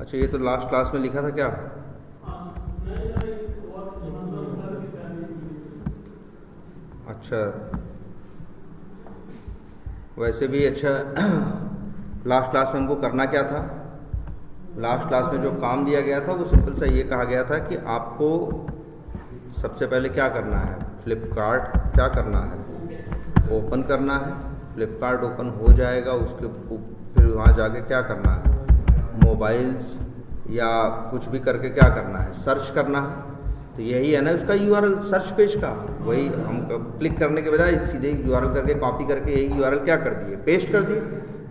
अच्छा, ये तो लास्ट क्लास में लिखा था क्या? अच्छा, वैसे भी अच्छा लास्ट क्लास में हमको करना क्या था? लास्ट क्लास में जो काम दिया गया था वो सिंपल सा ये कहा गया था कि आपको सबसे पहले क्या करना है, फ्लिपकार्ट क्या करना है, ओपन करना है। फ्लिपकार्ट ओपन हो जाएगा, उसके फिर वहाँ जाके क्या करना है, मोबाइल्स या कुछ भी करके क्या करना है, सर्च करना है। तो यही है ना उसका यूआरएल सर्च पेज का। वही हम क्लिक करने के बजाय सीधे यूआरएल करके कॉपी करके यही यूआरएल क्या कर दिए, पेस्ट कर दिए।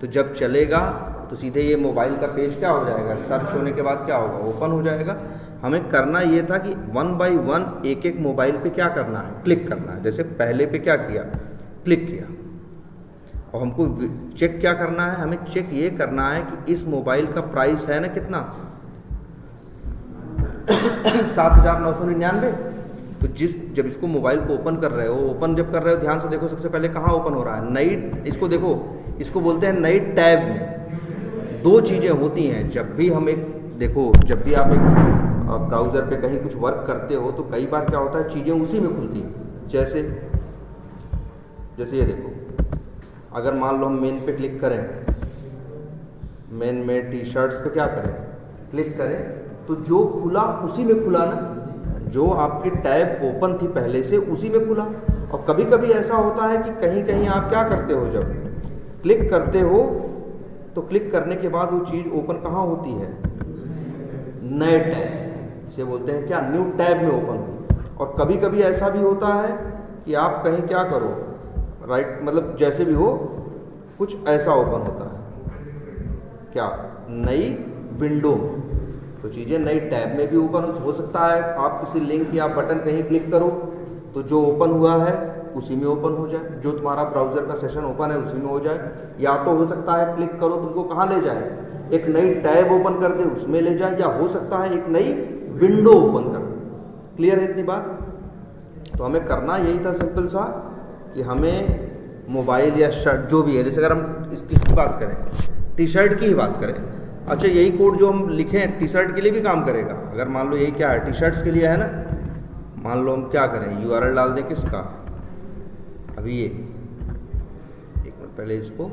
तो जब चलेगा तो सीधे ये मोबाइल का पेज क्या हो जाएगा, सर्च होने के बाद क्या होगा, ओपन हो जाएगा। हमें करना ये था कि 1 बाय 1 एक एक मोबाइल पे क्या करना है, क्लिक करना है। जैसे पहले पे क्या किया, क्लिक किया। और हमको चेक क्या करना है, हमें चेक ये करना है कि इस मोबाइल का प्राइस है ना कितना 7,999। तो जब इसको मोबाइल को ओपन कर रहे हो, ओपन जब कर रहे हो ध्यान से देखो, सबसे पहले कहाँ ओपन हो रहा है, नई, इसको देखो, इसको बोलते हैं नई टैब में। दो चीज़ें होती हैं जब भी हम एक देखो, जब भी आप एक ब्राउज़र पे कहीं कुछ वर्क करते हो तो कई बार क्या होता है, चीज़ें उसी में खुलती हैं। जैसे ये देखो, अगर मान लो हम मेन पे क्लिक करें, मेन में टी शर्ट्स पे क्या करें, क्लिक करें, तो जो खुला उसी में खुला ना, जो आपकी टैब ओपन थी पहले से उसी में खुला। और कभी कभी ऐसा होता है कि कहीं कहीं आप क्या करते हो, जब क्लिक करते हो तो क्लिक करने के बाद वो चीज़ ओपन कहाँ होती है, नए टैब, इसे बोलते हैं क्या, न्यू टैब में ओपन हुई। और कभी कभी ऐसा भी होता है कि आप कहीं क्या करो, राइट, मतलब जैसे भी हो कुछ ऐसा ओपन होता है क्या, नई विंडो में। तो चीज़ें नई टैब में भी ओपन हो सकता है। आप किसी लिंक या बटन कहीं क्लिक करो तो जो ओपन हुआ है उसी में ओपन हो जाए, जो तुम्हारा ब्राउज़र का सेशन ओपन है उसी में हो जाए। या तो हो सकता है क्लिक करो तुमको कहाँ ले जाए, एक नई टैब ओपन कर दे उसमें ले जाए, या हो सकता है एक नई विंडो ओपन कर दे। क्लियर है इतनी बात? तो हमें करना यही था सिंपल सा कि हमें मोबाइल या शर्ट जो भी है, जैसे अगर हम किसकी बात करें, टी शर्ट की ही बात करें। अच्छा, यही कोड जो हम लिखें टी शर्ट के लिए भी काम करेगा। अगर मान लो यही क्या है, टी शर्ट्स के लिए है ना, मान लो हम क्या करें, यूआरएल डाल दें किसका, अभी ये एक मिनट पहले इसको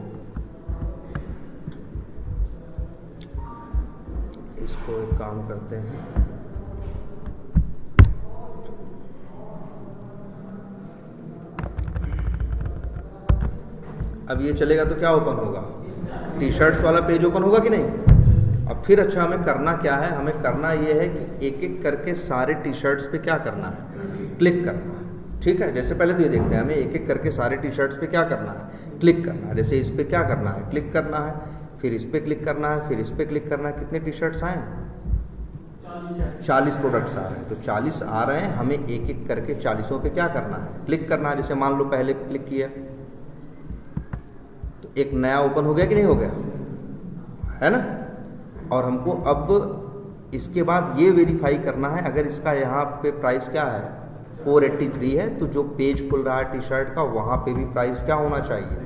एक काम करते हैं, अब ये चलेगा तो क्या ओपन होगा, टी शर्ट्स वाला पेज ओपन होगा कि नहीं। अब फिर अच्छा हमें करना क्या है, हमें करना ये है कि एक एक करके सारे टी शर्ट्स पे क्या करना है, क्लिक करना है। ठीक है, जैसे पहले तो ये देखते हैं, हमें एक एक करके सारे टी शर्ट्स पे क्या करना है, क्लिक करना है। जैसे इस पे क्या करना है, क्लिक करना है, फिर इस पे क्लिक करना है, फिर इस पे क्लिक करना है। कितने टी शर्ट्स आए हैं, 40 प्रोडक्ट्स आ रहे हैं। तो 40 आ रहे हैं, हमें एक एक करके 40 पे क्या करना है, क्लिक करना है। जैसे मान लो पहले क्लिक किया तो एक नया ओपन हो गया कि नहीं हो गया, है ना। और हमको अब इसके बाद ये वेरीफाई करना है, अगर इसका यहाँ पे प्राइस क्या है 483 है, तो जो पेज खुल रहा है टी शर्ट का वहाँ पे भी प्राइस क्या होना चाहिए,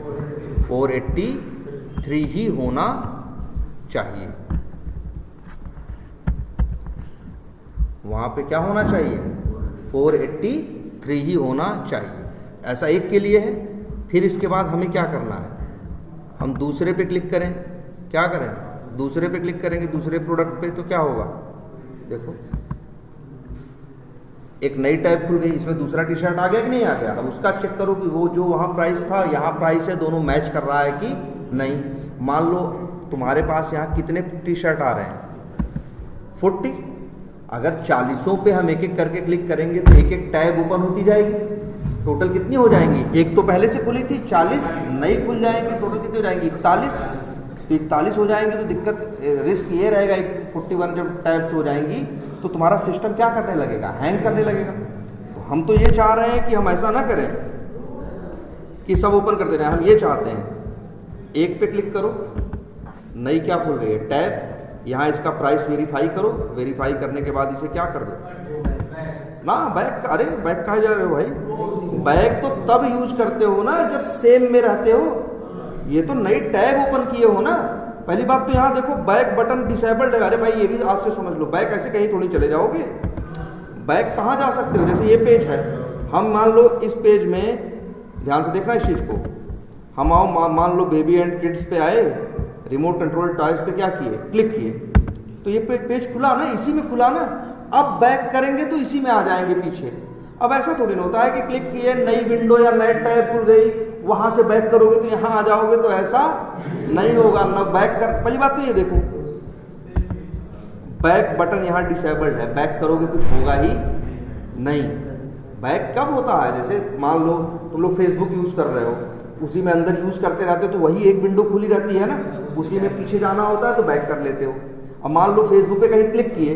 483 ही होना चाहिए। वहाँ पे क्या होना चाहिए, 483 ही होना चाहिए। ऐसा एक के लिए है। फिर इसके बाद हमें क्या करना है, हम दूसरे पे क्लिक करें, क्या करें, दूसरे पे क्लिक करेंगे, दूसरे प्रोडक्ट पे, तो क्या होगा, देखो एक नई टैब खुल गई, इसमें दूसरा टी शर्ट आ गया कि नहीं आ गया। अब उसका चेक करो कि वो जो वहाँ प्राइस था यहाँ प्राइस है, दोनों मैच कर रहा है कि नहीं। मान लो तुम्हारे पास यहाँ कितने टी शर्ट आ रहे हैं, 40। अगर 40 पे हम एक एक करके क्लिक करेंगे तो एक एक टैब ओपन होती जाएगी। टोटल कितनी हो जाएंगी, एक तो पहले से खुली थी, 40 नई खुल जाएंगी, टोटल कितनी हो जाएंगी, 41। तो 41 हो जाएंगे तो दिक्कत, रिस्क ये रहेगा 41 जब टैब्स हो जाएंगी तो तुम्हारा सिस्टम क्या करने लगेगा, हैंग करने लगेगा। तो हम तो ये चाह रहे हैं कि हम ऐसा ना करें कि सब ओपन कर दे रहे हैं, हम ये चाहते हैं एक पे क्लिक करो, नई क्या खुल रही है, टैब, यहाँ इसका प्राइस वेरीफाई करो, वेरीफाई करने के बाद इसे क्या कर दो ना, बैक। अरे बैक कहाँ जा रहे हो भाई, बैक तो तब यूज करते हो ना जब सेम में रहते हो। ये तो नई टैब ओपन किए हो ना, पहली बात तो यहाँ देखो बैक बटन डिसेबल्ड है। अरे भाई ये भी आज से समझ लो, बैक ऐसे कहीं थोड़ी चले जाओगे, बैक कहाँ जा सकते हो। जैसे ये पेज है, हम मान लो इस पेज में, ध्यान से देखना इस चीज़ को, हम आओ मान लो बेबी एंड किड्स पे आए, रिमोट कंट्रोल टॉयज पे क्या किए, क्लिक किए, तो ये पेज खुला ना, इसी में खुला ना। अब बैक करेंगे तो इसी में आ जाएंगे पीछे। अब ऐसा थोड़ी ना होता है कि क्लिक किए, नई विंडो या नए टैब खुल गई, वहां से बैक करोगे तो यहाँ आ जाओगे, तो ऐसा नहीं होगा ना। बैक कर, पहली बात तो ये देखो, बैक बटन यहाँ डिसेबल्ड है, बैक करोगे कुछ होगा ही नहीं। बैक कब होता है, जैसे मान लो तुम लोग फेसबुक यूज़ कर रहे हो, उसी में अंदर यूज़ करते रहते हो, तो वही एक विंडो खुली रहती है ना, उसी में पीछे जाना होता है तो बैक कर लेते हो। अब मान लो फेसबुक पे कहीं क्लिक किए,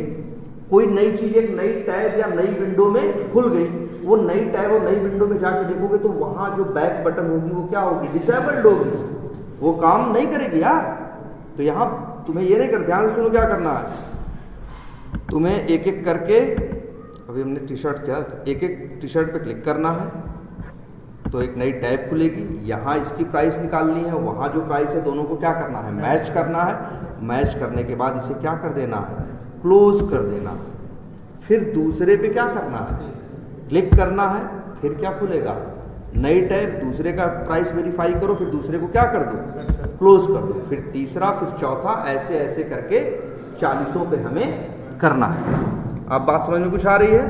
कोई नई चीज़, एक नई टैब या नई विंडो में खुल गई, वो नई टैब और नई विंडो में जाके देखोगे तो वहाँ जो बैक बटन होगी वो क्या होगी, डिसेबल्ड होगी, वो काम नहीं करेगी यार। तो यहाँ तुम्हें ये नहीं कर, ध्यान से सुनो क्या करना है, तुम्हें एक एक करके, अभी हमने टी शर्ट किया, एक एक टी शर्ट पे क्लिक करना है तो एक नई टैब खुलेगी, यहाँ इसकी प्राइस निकालनी है, वहाँ जो प्राइस है दोनों को क्या करना है, मैच करना है। मैच करने के बाद इसे क्या कर देना है, क्लोज कर देना है। फिर दूसरे पे क्या करना है, क्लिक करना है, फिर क्या खुलेगा, नई टैब, दूसरे का प्राइस वेरीफाई करो, फिर दूसरे को क्या कर दो, क्लोज कर दो, फिर तीसरा, फिर चौथा, ऐसे ऐसे करके 40 पे हमें करना है। अब बात समझ में कुछ आ रही है?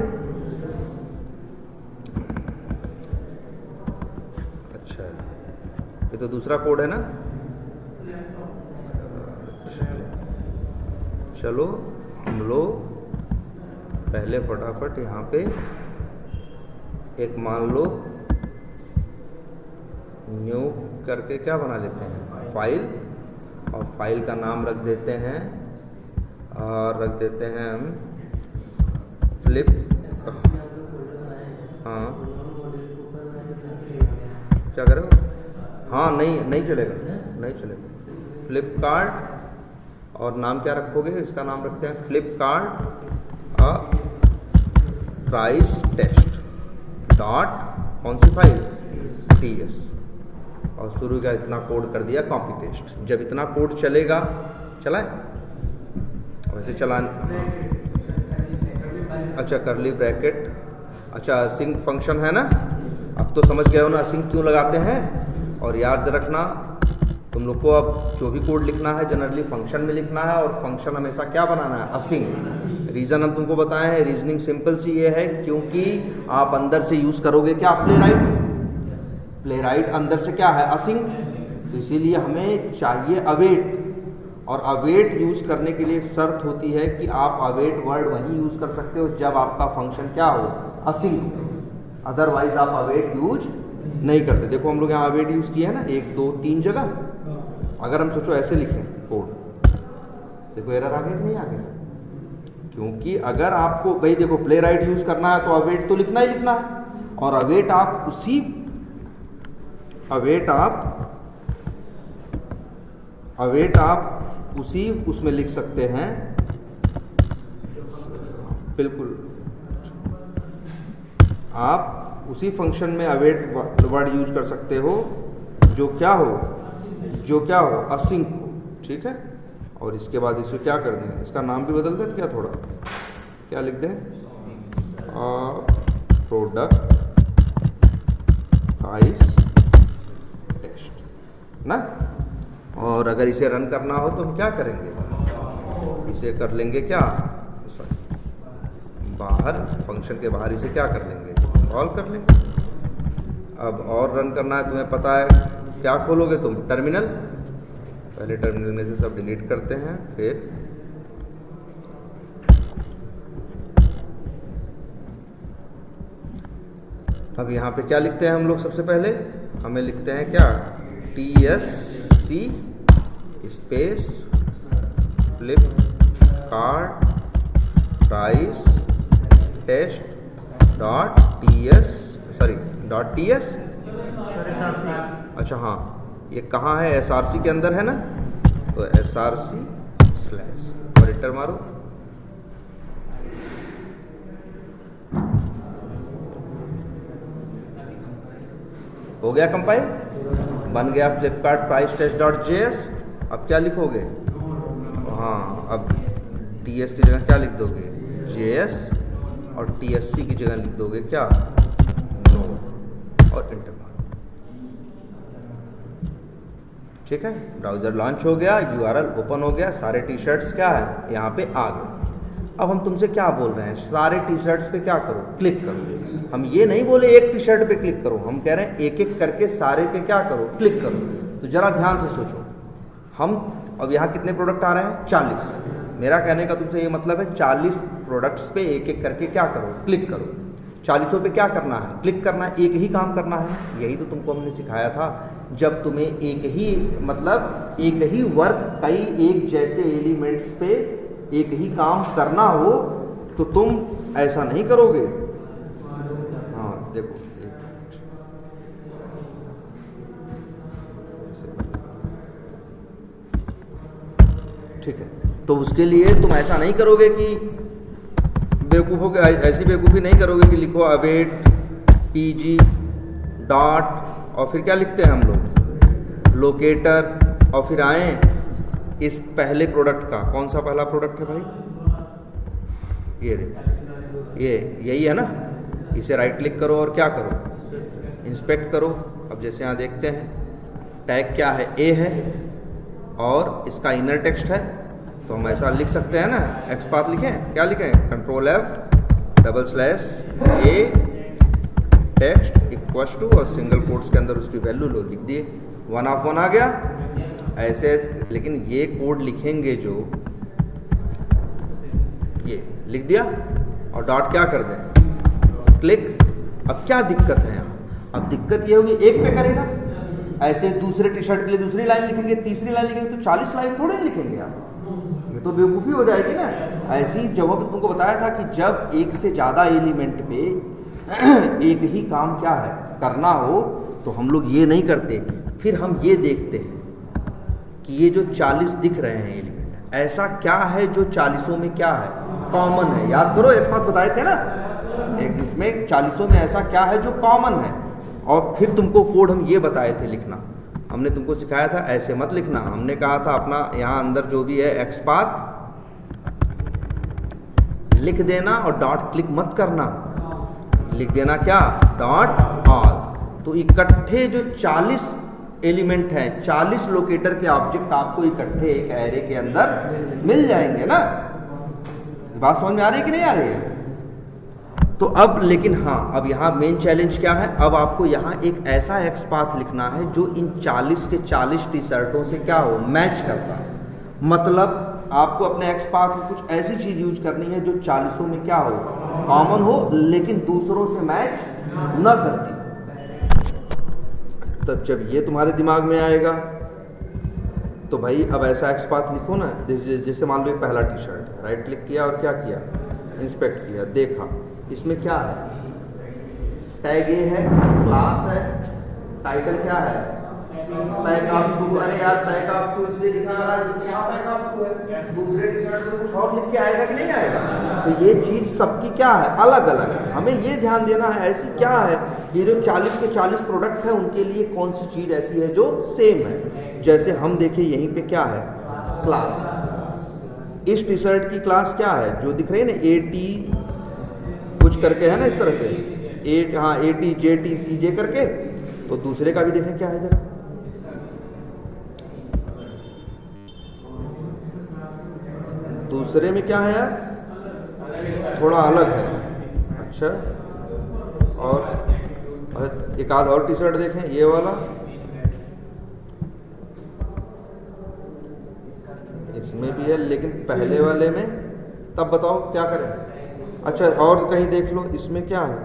अच्छा, ये तो दूसरा कोड है ना। चलो हम लोग पहले फटाफट यहाँ पे एक मान लो न्यू करके क्या बना लेते हैं, फाइल, और फाइल का नाम रख देते हैं, और रख देते हैं हम फ्लिप, हाँ क्या करो, हाँ नहीं चलेगा, नहीं चलेगा, फ्लिपकार्ट, और नाम क्या रखोगे, इसका नाम रखते हैं फ्लिपकार्ट प्राइस टेस्ट डॉट कौन सी फाइल, TS, और शुरू का इतना कोड कर दिया कॉपी पेस्ट। जब इतना कोड चलेगा, चला है वैसे चलाने, अच्छा करली ब्रैकेट, अच्छा असिंक फंक्शन है ना, अब तो समझ गए हो ना असिंक क्यों लगाते हैं। और याद रखना तुम लोग को, अब जो भी कोड लिखना है जनरली फंक्शन में लिखना है, और फंक्शन हमेशा क्या बनाना है, असिंक। रीज़न हम तुमको बताए हैं, रीजनिंग सिंपल सी ये है क्योंकि आप अंदर से यूज़ करोगे क्या, प्ले राइट अंदर से क्या है, असिंक, तो इसीलिए हमें चाहिए अवेट। और अवेट यूज़ करने के लिए एक शर्त होती है कि आप अवेट वर्ड वहीं यूज़ कर सकते हो जब आपका फंक्शन क्या हो, असिंक, अदरवाइज आप अवेट यूज नहीं करते। देखो हम लोग यहाँ अवेट यूज़ किया है ना, 1 2 3 जगह। अगर हम सोचो ऐसे लिखें कोड, देखो एरर आ गया कि नहीं आ गया, क्योंकि अगर आपको भाई देखो प्ले राइट यूज़ करना है तो अवेट तो लिखना ही लिखना है, और अवेट आप उसी उसमें लिख सकते हैं, बिल्कुल आप उसी फंक्शन में अवेट वर्ड यूज कर सकते हो जो क्या हो, असिंक हो, ठीक है। और इसके बाद इसे क्या कर दें, इसका नाम भी बदल दें क्या, थोड़ा क्या लिख दें, प्रोडक्ट प्राइस टेस्ट ना। और अगर इसे रन करना हो तो हम क्या करेंगे, इसे कर लेंगे क्या, बाहर, फंक्शन के बाहर इसे क्या कर लेंगे, कॉल कर लेंगे। अब और रन करना है, तुम्हें पता है क्या खोलोगे तुम, टर्मिनल, पहले टर्मिनल में से सब डिलीट करते हैं, फिर अब यहाँ पे क्या लिखते हैं हम लोग, सबसे पहले हमें लिखते हैं क्या, TSC space Flipkart price test dot TS, अच्छा हाँ ये कहाँ है, SRC के अंदर है ना, तो SRC / और एंटर मारो। हो गया कंपाइल, बन गया Flipkart price test dot JS। अब क्या लिखोगे? हाँ, अब TS की जगह क्या लिख दोगे? JS, और TSC की जगह लिख दोगे क्या? नो, और इंटर मारो। ठीक है, ब्राउज़र लॉन्च हो गया, URL ओपन हो गया, सारे टी शर्ट्स क्या है यहाँ पे आ गए। अब हम तुमसे क्या बोल रहे हैं? सारे टी शर्ट्स पे क्या करो? क्लिक करो। हम ये नहीं बोले एक टी शर्ट पे क्लिक करो, हम कह रहे हैं एक एक करके सारे पे क्या करो? क्लिक करो। तो जरा ध्यान से सोचो, हम अब यहाँ कितने प्रोडक्ट आ रहे हैं? 40। मेरा कहने का तुमसे ये मतलब है 40 प्रोडक्ट्स पे एक एक करके क्या करो? क्लिक करो। 40 पे क्या करना है? क्लिक करना है, एक ही काम करना है। यही तो तुमको हमने सिखाया था, जब तुम्हें एक ही मतलब एक ही वर्क कई एक जैसे एलिमेंट्स पे एक ही काम करना हो तो तुम ऐसा नहीं करोगे। हाँ देखो, ठीक है, तो उसके लिए तुम ऐसा नहीं करोगे कि बेवकूफ़ों के ऐसी बेवकूफ़ी नहीं करोगे कि लिखो अवेट PG डॉट और फिर क्या लिखते हैं हम लोग? लोकेटर, और फिर आए इस पहले प्रोडक्ट का। कौन सा पहला प्रोडक्ट है भाई? ये देखो, ये यही है ना। इसे राइट क्लिक करो और क्या करो? इंस्पेक्ट करो। अब जैसे यहाँ देखते हैं टैग क्या है? A है, और इसका इनर टेक्स्ट है, तो हम ऐसा लिख सकते हैं ना। XPath लिखें, क्या लिखें? Ctrl+F/A टेक्स्ट इक्वल्स टू और सिंगल कोट्स के अंदर उसकी वैल्यू लो, लिख दिए। 1/1 आ गया ऐसे। लेकिन ये कोड लिखेंगे जो ये लिख दिया और डॉट क्या कर दें? क्लिक। अब क्या दिक्कत है यहाँ? अब दिक्कत ये होगी एक पे करेगा, ऐसे दूसरे टी शर्ट के लिए दूसरी लाइन लिखेंगे, तीसरी लाइन लिखेंगे, तो 40 लाइन थोड़े लिखेंगे आप। ये तो बेवकूफ़ी हो जाएगी ना। ऐसी जवाब तुमको बताया था कि जब एक से ज़्यादा एलिमेंट पे एक ही काम क्या है करना हो तो हम लोग ये नहीं करते। फिर हम ये देखते हैं कि ये जो 40 दिख रहे हैं एलिमेंट, ऐसा क्या है जो 40 में क्या है कॉमन है? याद करो, एक बात बताए थे ना, एक इसमें 40 में ऐसा क्या है जो कॉमन है। और फिर तुमको कोड हम ये बताए थे लिखना। हमने तुमको सिखाया था ऐसे मत लिखना। हमने कहा था अपना यहाँ अंदर जो भी है XPath लिख देना और डॉट क्लिक मत करना, लिख देना क्या? Dot all. तो इकट्ठे जो 40 एलिमेंट हैं, 40 लोकेटर के ऑब्जेक्ट आपको इकट्ठे एक एरे के अंदर मिल जाएंगे ना। बात समझ में आ रही है कि नहीं आ रही है? तो अब लेकिन हाँ, अब यहाँ मेन चैलेंज क्या है? अब आपको यहाँ एक ऐसा XPath लिखना है जो इन 40 के 40 टी शर्टों से क्या हो? मैच करता है। मतलब आपको अपने XPath में कुछ ऐसी चीज़ यूज करनी है जो 40 में क्या हो? कॉमन हो, लेकिन दूसरों से मैच न करती। तब जब ये तुम्हारे दिमाग में आएगा तो भाई अब ऐसा XPath लिखो ना। जैसे मान लो एक पहला टी शर्ट है, राइट क्लिक किया और क्या किया? इंस्पेक्ट किया, देखा इसमें क्या है? टैग A है, क्लास है, टाइटल क्या है? Pack of 2। अरे यार पैक ऑफ 2 इसलिए लिखा आ रहा है क्योंकि यहाँ पैक ऑफ 2 है। दूसरे टी शर्ट में कुछ और लिख के आएगा कि नहीं आएगा? तो ये चीज़ सबकी क्या है? अलग अलग है। हमें ये ध्यान देना है ऐसी क्या है, ये जो 40 के 40 प्रोडक्ट है उनके लिए कौन सी चीज़ ऐसी है जो सेम है। जैसे हम देखिए यहीं पे क्या है? क्लास। इस टी शर्ट की क्लास क्या है जो दिख रही है ना? AT कुछ करके है ना, इस तरह से हाँ AT JT CJ करके। तो दूसरे का भी देखें क्या है जरा। दूसरे में क्या है यार? थोड़ा अलग है। अच्छा, और एक आध और टी शर्ट देखें, ये वाला, इसमें भी है लेकिन पहले वाले में। तब बताओ क्या करें? अच्छा, और कहीं देख लो, इसमें क्या है?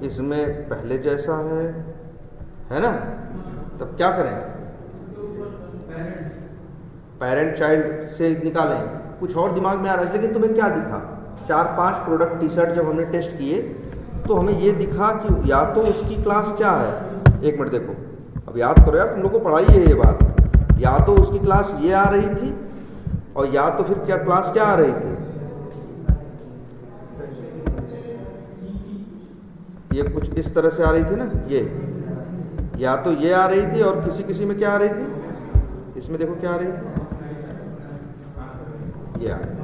इसमें पहले जैसा है ना? तब क्या करें? पेरेंट चाइल्ड से निकालें। कुछ और दिमाग में आ रहा है, लेकिन तुम्हें क्या दिखा? 4-5 प्रोडक्ट टी शर्ट जब हमने टेस्ट किए तो हमें ये दिखा कि या तो इसकी क्लास क्या है, एक मिनट देखो, अब याद करो यार, तुम लोग को पढ़ाई है ये बात। या तो उसकी क्लास ये आ रही थी और या तो फिर क्या क्लास क्या आ रही थी? ये कुछ इस तरह से आ रही थी ना, या तो ये आ रही थी और किसी किसी में क्या आ रही थी, इसमें देखो क्या आ रही थी, ये आ रही।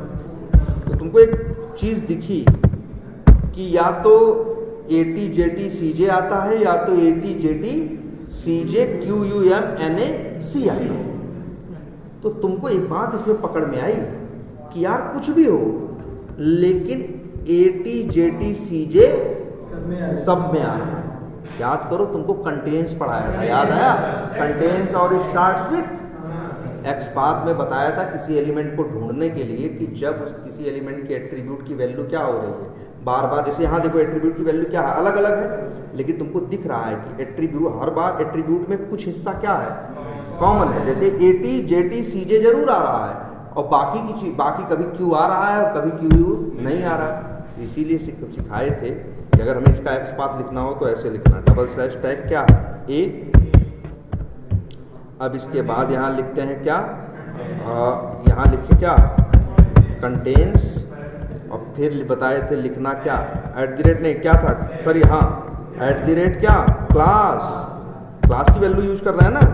तो तुमको एक चीज दिखी कि या तो ATJTCJ आता है या तो ATJTCJQUMNAC आता है। तो तुमको एक बात इसमें पकड़ में आई कि यार कुछ भी हो लेकिन ATJTCJ सब में आ रहा है। याद करो तुमको कंटेन्स पढ़ाया था, याद आया? कंटेन्स और स्टार्ट्स विथ एक्सपाथ में बताया था किसी एलिमेंट को ढूंढने के लिए कि जब उस किसी एलिमेंट के एट्रीब्यूट की वैल्यू क्या हो रही है, बार बार, जैसे यहाँ देखो एट्रीब्यूट की वैल्यू क्या है, अलग अलग है, लेकिन तुमको दिख रहा है कि एट्रीब्यूट हर बार एट्रीब्यूट में कुछ हिस्सा क्या है, कॉमन है। जैसे ATJTCJ जरूर आ रहा है और बाकी की चीज, बाकी कभी Q आ रहा है और कभी Q नहीं आ रहा है। इसीलिए सिखाए थे कि अगर हमें इसका एक्सपाथ लिखना हो तो ऐसे लिखना, /टैग क्या है A। अब इसके बाद यहाँ लिखते हैं क्या, यहाँ लिखे क्या, कंटेन्स, और फिर बताए थे लिखना क्या, @ नहीं क्या था, सॉरी हाँ @ क्या, क्लास की वैल्यू यूज कर रहे हैं ना,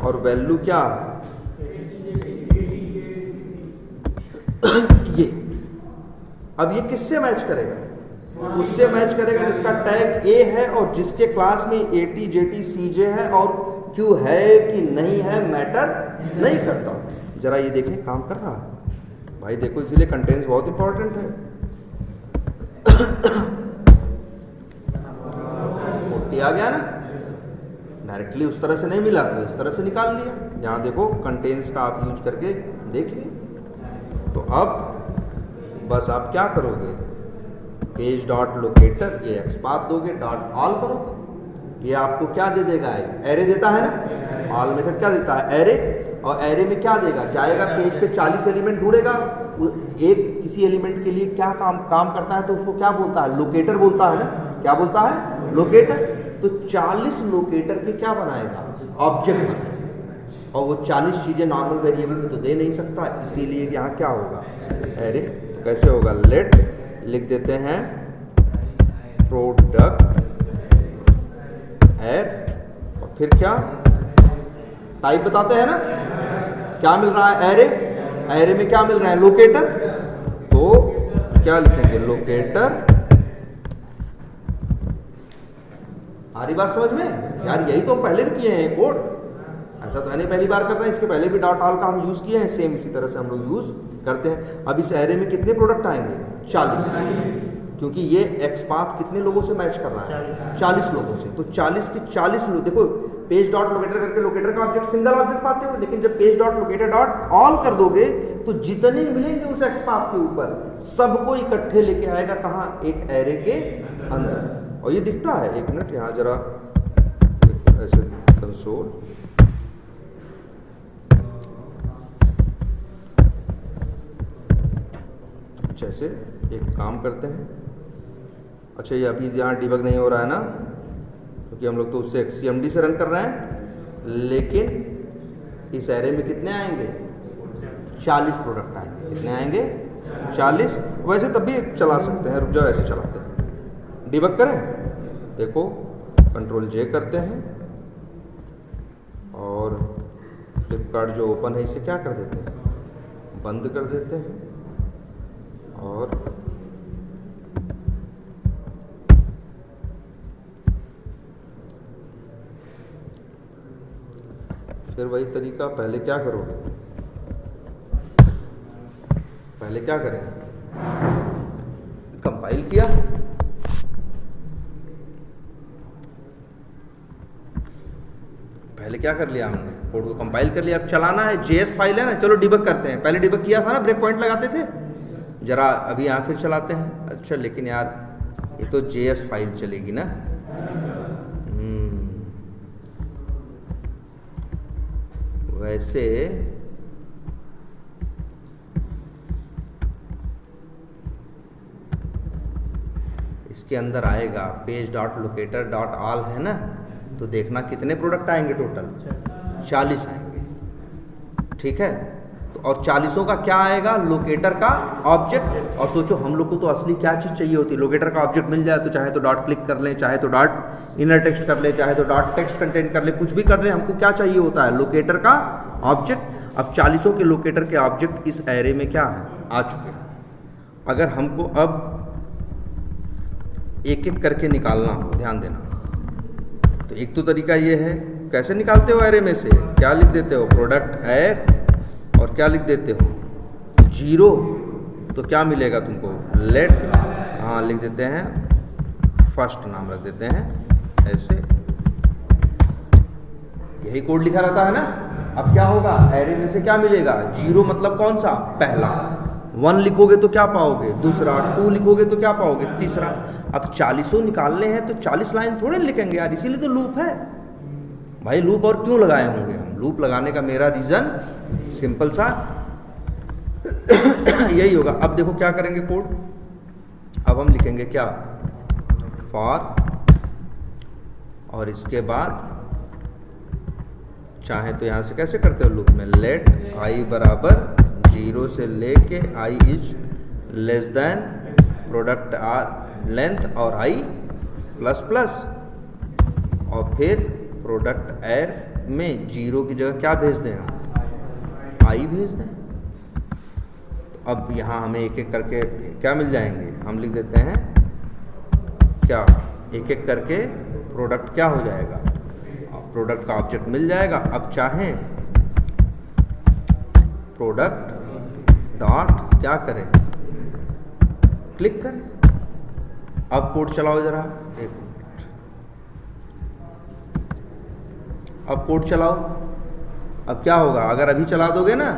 और वैल्यू क्या ये। अब ये किससे मैच करेगा, उससे मैच करेगा जिसका टैग A है और जिसके क्लास में ATJTCJ है, और Q है कि नहीं है मैटर नहीं करता। जरा ये देखें काम कर रहा है भाई, देखो इसीलिए कंटेंट्स बहुत इंपॉर्टेंट है। 40 आ गया ना, डायरेक्टली उस तरह से नहीं मिला तो इस तरह से निकाल लिया। यहाँ देखो कंटेंट्स का आप यूज करके देख लिए। तो अब बस आप क्या करोगे, पेज डॉट लोकेटर, ये एक्सपाथ दोगे, डॉट ऑल करो, ये आपको क्या दे देगा, एरे देता है ना, ऑल मेथड क्या देता है, एरे, और एरे में क्या देगा, जाएगा पेज पे 40 एलिमेंट ढूंढेगा, एक किसी एलिमेंट के लिए क्या काम करता है तो उसको क्या बोलता है, लोकेटर बोलता है ना, क्या बोलता है, लोकेटर। तो 40 लोकेटर के क्या बनाएगा, ऑब्जेक्ट बनाएगा, और वो 40 चीजें नॉर्मल वेरिएबल में तो दे नहीं सकता, इसीलिए यहाँ क्या होगा, एरे। कैसे होगा, लेट लिख देते हैं प्रोडक्ट एर, और फिर क्या टाइप बताते हैं ना, क्या मिल रहा है, एरे, एरे में क्या मिल रहा है, लोकेटर। तो क्या लिखेंगे, लोकेटर। आ रही बात समझ में यार, यही तो हम पहले भी किए हैं कोड, ऐसा तो है नहीं पहली बार कर रहे हैं, इसके पहले भी डॉट ऑल का हम यूज किए हैं, सेम इसी तरह से हम लोग यूज करते हैं। अब इस एरे में कितने प्रोडक्ट आएंगे, 40, क्योंकि ये एक्सपाथ कितने लोगों से मैच कर रहा है, 40 लोगों से। तो 40 के 40 लोग, देखो पेज डॉट लोकेटर करके लोकेटर का ऑब्जेक्ट सिंगल ऑब्जेक्ट पाते हो, लेकिन जब page dot locator dot all कर दोगे तो जितने मिलेंगे उस एक्सपाथ के ऊपर सबको इकट्ठे लेके आएगा, कहाँ, एक एरे के अंदर। और ये दिखता है, एक मिनट यहाँ जरा ऐसे कंसोल, जैसे एक काम करते हैं। अच्छा ये अभी यहाँ डिबग नहीं हो रहा है ना, क्योंकि हम लोग तो उससे CMD से रन कर रहे हैं, लेकिन इस एरे में कितने आएंगे, 40 प्रोडक्ट आएंगे। कितने आएंगे, 40। वैसे तब भी चला सकते हैं, रुक जाओ ऐसे चलाते हैं, डिबग करें, देखो Ctrl J करते हैं और फ्लिपकार्ट जो ओपन है इसे क्या कर देते हैं, बंद कर देते हैं, और फिर वही तरीका, पहले क्या करोगे, पहले क्या करें, कंपाइल किया, पहले क्या कर लिया हमने, कोड को कंपाइल कर लिया, अब चलाना है, JS फाइल है ना, चलो डिबग करते हैं। पहले डिबग किया था ना, ब्रेक पॉइंट लगाते थे, जरा अभी यहाँ फिर चलाते हैं। अच्छा लेकिन यार ये तो JS फाइल चलेगी ना, वैसे इसके अंदर आएगा page dot locator dot all है ना, तो देखना कितने प्रोडक्ट आएंगे, टोटल 40 आएंगे, ठीक है। तो और 40 का क्या आएगा, लोकेटर का ऑब्जेक्ट। और सोचो हम लोग को तो असली क्या चीज़ चाहिए होती है, लोकेटर का ऑब्जेक्ट मिल जाए तो चाहे तो डॉट क्लिक कर लें, चाहे तो डॉट इनर टेक्स्ट कर ले, चाहे तो डॉट टेक्स्ट कंटेंट कर ले, कुछ भी कर ले, हमको क्या चाहिए होता है, लोकेटर का ऑब्जेक्ट। अब 40 के लोकेटर के ऑब्जेक्ट इस एरे में क्या है, आ चुके हैं। अगर हमको अब एक एक करके निकालना हो, ध्यान देना, तो एक तो तरीका ये है, कैसे निकालते हो एरे में से, क्या लिख देते हो, प्रोडक्ट एर और क्या लिख देते हो, 0, तो क्या मिलेगा तुमको, लेट, हाँ लिख देते हैं फर्स्ट, नाम रख देते हैं ऐसे, यही कोड लिखा रहता है ना। अब क्या होगा, एरे में से क्या मिलेगा, 0 मतलब कौन सा, पहला, 1 लिखोगे तो क्या पाओगे, दूसरा, 2 लिखोगे तो क्या पाओगे, तीसरा। अब 40 निकालने हैं तो 40 लाइन थोड़े लिखेंगे यार, इसीलिए तो लूप है भाई। लूप और क्यों लगाए होंगे हम, लूप लगाने का मेरा रीजन सिंपल सा यही होगा। अब देखो क्या करेंगे कोड, अब हम लिखेंगे क्या, फॉर, और इसके बाद चाहे तो यहां से कैसे करते हो लूप में, लेट आई बराबर 0 से लेके i is less than product r length और आई प्लस प्लस, और फिर प्रोडक्ट एर में 0 की जगह क्या भेज दें हम, आई भेज दें। तो अब यहाँ हमें एक एक करके क्या मिल जाएंगे, हम लिख देते हैं क्या, एक एक करके प्रोडक्ट क्या हो जाएगा, प्रोडक्ट का ऑब्जेक्ट मिल जाएगा। अब चाहें प्रोडक्ट डॉट क्या करें, क्लिक करें। अब कोड चलाओ जरा, एक मिनट, अब कोड चलाओ। अब क्या होगा, अगर अभी चला दोगे ना,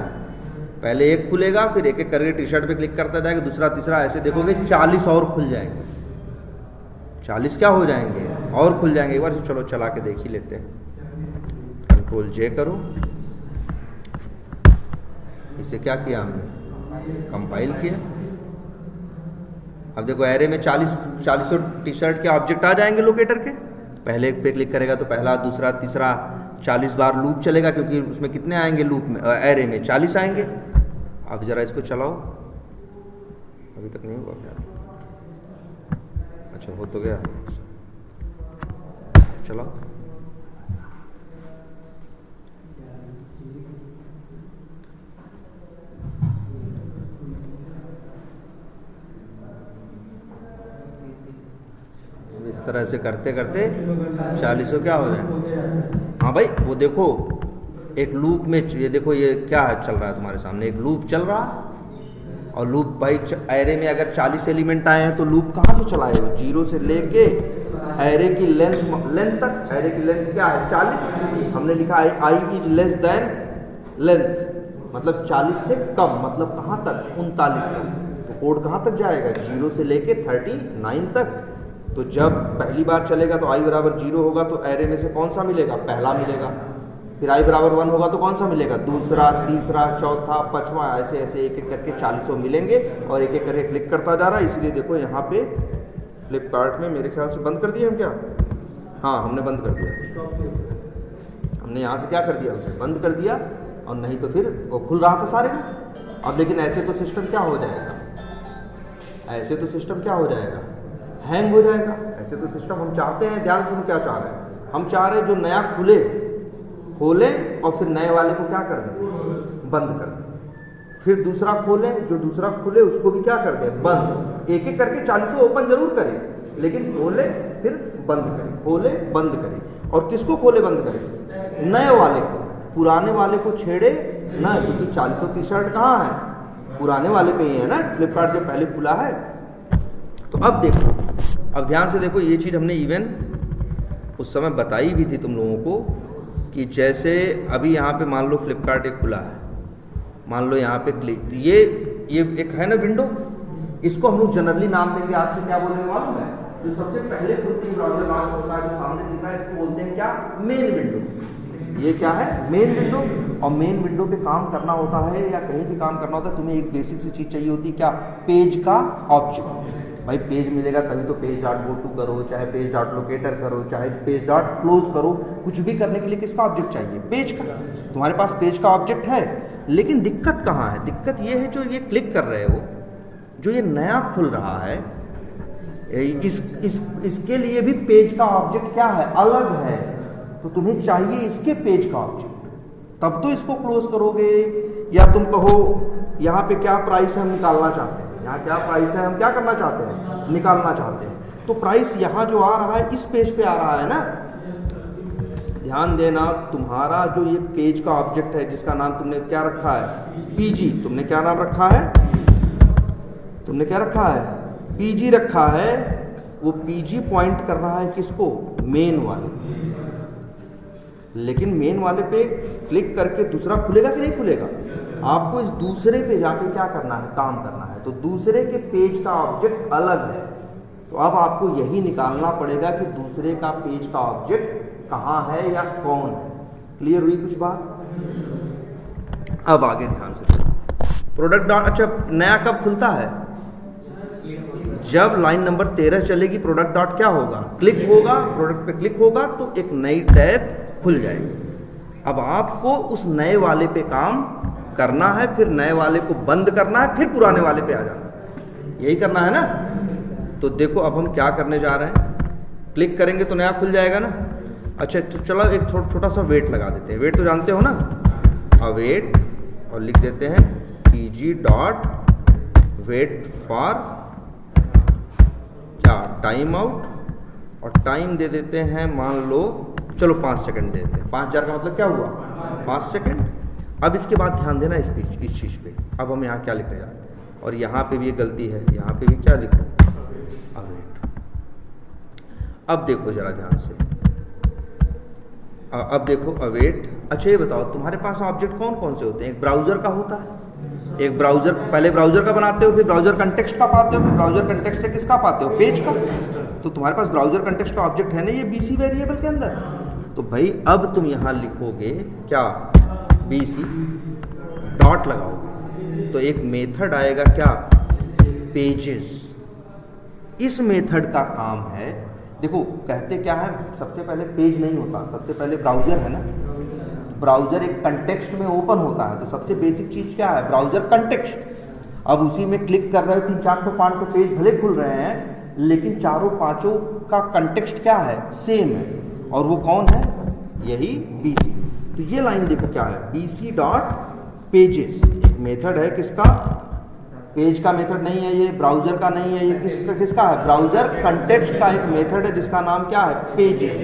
पहले एक खुलेगा, फिर एक एक करके टी शर्ट पे क्लिक करता जाएगा, दूसरा तीसरा, ऐसे देखोगे 40 और खुल जाएंगे, 40 क्या हो जाएंगे और खुल जाएंगे। एक बार चलो चला के देख ही लेते हैं, कंट्रोल जे करो, इसे क्या किया हमने, कंपाइल किया। अब देखो एरे में 40 टी शर्ट के ऑब्जेक्ट आ जाएंगे लोकेटर के, पहले पे क्लिक करेगा तो पहला, दूसरा, तीसरा, 40 बार लूप चलेगा, क्योंकि उसमें कितने आएंगे लूप में, एरे में 40 आएंगे। अब जरा इसको चलाओ, अभी तक नहीं हुआ क्या, अच्छा हो तो गया, चलाओ। इस तरह से करते करते 40 क्या हो जाए। हाँ भाई वो देखो एक लूप में, ये देखो ये क्या है चल रहा है तुम्हारे सामने, एक लूप चल रहा, और लूप भाई एरे में अगर 40 एलिमेंट आए हैं तो लूप कहाँ से चलाएगा, 0 से लेके एरे की लेंथ तक। एरे की लेंथ क्या है, 40, हमने लिखा है आई इज लेस देन लेंथ, मतलब 40 से कम, मतलब कहाँ तक, 39 तक। तो कोड कहाँ तक जाएगा, 0 से लेके 39 तक। तो जब पहली बार चलेगा तो आई बराबर 0 होगा तो एरे में से कौन सा मिलेगा, पहला मिलेगा। फिर आई बराबर 1 होगा तो कौन सा मिलेगा, दूसरा, तीसरा, चौथा, पांचवा, ऐसे ऐसे एक एक करके 40 मिलेंगे, और एक एक करके क्लिक करता जा रहा है। इसलिए देखो यहाँ पे फ्लिपकार्ट में मेरे ख्याल से बंद कर दिया हम क्या, हाँ हमने बंद कर दिया, हमने यहाँ से क्या कर दिया, उसे बंद कर दिया, और नहीं तो फिर वो खुल रहा था सारे में। अब लेकिन ऐसे तो सिस्टम क्या हो जाएगा, ऐसे तो सिस्टम क्या हो जाएगा, हैंग हो जाएगा। ऐसे तो सिस्टम हम चाहते हैं, ध्यान से हम क्या चाह रहे हैं, हम चाह रहे हैं जो नया खोले और फिर नए वाले को क्या कर दें, बंद कर दें। फिर दूसरा खोले, जो दूसरा खुले उसको भी क्या कर दें, बंद। एक एक करके 40 ओपन जरूर करें, लेकिन खोले फिर बंद करें, खोले बंद करें। और किसको खोले बंद करें, नए वाले को, पुराने वाले को छेड़े ना, क्योंकि 40 टी शर्ट कहाँ है, पुराने वाले पे ही है ना, फ्लिपकार्ट जो पहले खुला है। तो अब देखो, अब ध्यान से देखो, ये चीज़ हमने इवन उस समय बताई भी थी तुम लोगों को, कि जैसे अभी यहाँ पे मान लो फ्लिपकार्ट एक खुला है, मान लो यहाँ पे क्लिक, ये एक है ना विंडो, इसको हम लोग जनरली नाम देंगे, आज से क्या बोलेंगे मालूम है, जो सबसे पहले खुलती है ब्राउज़र लॉन्च होता है, जो सामने दिख रहा है, इसको बोलते हैं क्या, मेन विंडो। ये क्या है, मेन विंडो। और मेन विंडो पे काम करना होता है या कहीं भी काम करना होता है, तुम्हें एक बेसिक सी चीज़ चाहिए होती है, क्या, पेज का ऑब्जेक्ट। भाई पेज मिलेगा तभी तो पेज डॉट गो टू करो, चाहे पेज डॉट लोकेटर करो, चाहे पेज डॉट क्लोज करो, कुछ भी करने के लिए किसका ऑब्जेक्ट चाहिए, पेज का। तुम्हारे पास पेज का ऑब्जेक्ट है, लेकिन दिक्कत कहाँ है? दिक्कत ये है जो ये क्लिक कर रहे हो, जो ये नया खुल रहा है, इसके लिए भी पेज का ऑब्जेक्ट क्या है? अलग है। तो तुम्हें चाहिए इसके पेज का ऑब्जेक्ट, तब तो इसको क्लोज करोगे। या तुम कहो यहाँ पे क्या प्राइस है हम निकालना चाहते हैं, यहाँ क्या प्राइस है हम क्या करना चाहते हैं? निकालना चाहते हैं। तो प्राइस यहाँ जो आ रहा है इस पेज पे आ रहा है ना। ध्यान देना, तुम्हारा जो ये पेज का ऑब्जेक्ट है जिसका नाम तुमने क्या रखा है? पीजी। तुमने क्या नाम रखा है? तुमने क्या रखा है? पीजी रखा है। वो पीजी पॉइंट कर रहा है किसको? मेन वाले। लेकिन मेन वाले पे क्लिक करके दूसरा खुलेगा कि नहीं खुलेगा? आपको इस दूसरे पे जाके क्या करना है? काम करना है। तो दूसरे के पेज का ऑब्जेक्ट अलग है। तो अब आपको यही निकालना पड़ेगा कि दूसरे का पेज का ऑब्जेक्ट कहाँ है या कौन है। क्लियर हुई कुछ बात? अब आगे ध्यान से प्रोडक्ट डॉट। अच्छा, नया कब खुलता है? जब लाइन नंबर 13 चलेगी प्रोडक्ट डॉट क्या होगा? क्लिक होगा। प्रोडक्ट पे क्लिक होगा तो एक नई टैब खुल जाएगी। अब आपको उस नए वाले पे काम करना है, फिर नए वाले को बंद करना है, फिर पुराने वाले पे आ जाना। यही करना है ना। तो देखो अब हम क्या करने जा रहे हैं। क्लिक करेंगे तो नया खुल जाएगा ना। अच्छा, तो चलो एक छोटा सा वेट लगा देते हैं। वेट तो जानते हो ना, अवेट, और लिख देते हैं pg डॉट वेट फॉर क्या? Time out. और टाइम दे देते हैं, मान लो चलो 5 सेकंड दे देते हैं। 5000 का मतलब क्या हुआ? 5 सेकंड। अब इसके बाद ध्यान देना इस चीज़ पे। अब हम यहाँ क्या लिखा जाए, और यहाँ पे भी ये गलती है, यहाँ पे भी क्या लिखो? अवेट। अब देखो जरा ध्यान से, अब देखो अवेट। अच्छा ये बताओ, तुम्हारे पास ऑब्जेक्ट कौन कौन से होते हैं? एक ब्राउजर का होता है, एक ब्राउजर, पहले ब्राउजर का बनाते हो, फिर ब्राउजर कंटेक्स्ट का पाते हो, फिर ब्राउजर कंटेक्स्ट से किसका पाते हो? पेज का। तो तुम्हारे पास ब्राउजर कंटेक्स्ट का ऑब्जेक्ट है ना ये BC वेरिएबल के अंदर। तो भाई अब तुम यहाँ लिखोगे क्या? BC डॉट लगाओगे तो एक मेथड आएगा क्या? पेजेस। इस मेथड का काम है, देखो कहते क्या है, सबसे पहले पेज नहीं होता, सबसे पहले ब्राउजर है ना। ब्राउजर एक कंटेक्स्ट में ओपन होता है। तो सबसे बेसिक चीज क्या है? Browser context. अब उसी में क्लिक कर रहे हो, 3-4 तो 5 तो पेज भले खुल रहे हैं, लेकिन चारों पांचों का कंटेक्स्ट क्या है? सेम है। और वो कौन है? यही BC। तो ये लाइन देखो क्या है? BC dot pages. एक मेथड है किसका? पेज का मेथड नहीं है ये, ब्राउजर का नहीं है ये, किसका है? ब्राउजर कंटेक्स्ट का एक मेथड है जिसका नाम क्या है? पेजेस।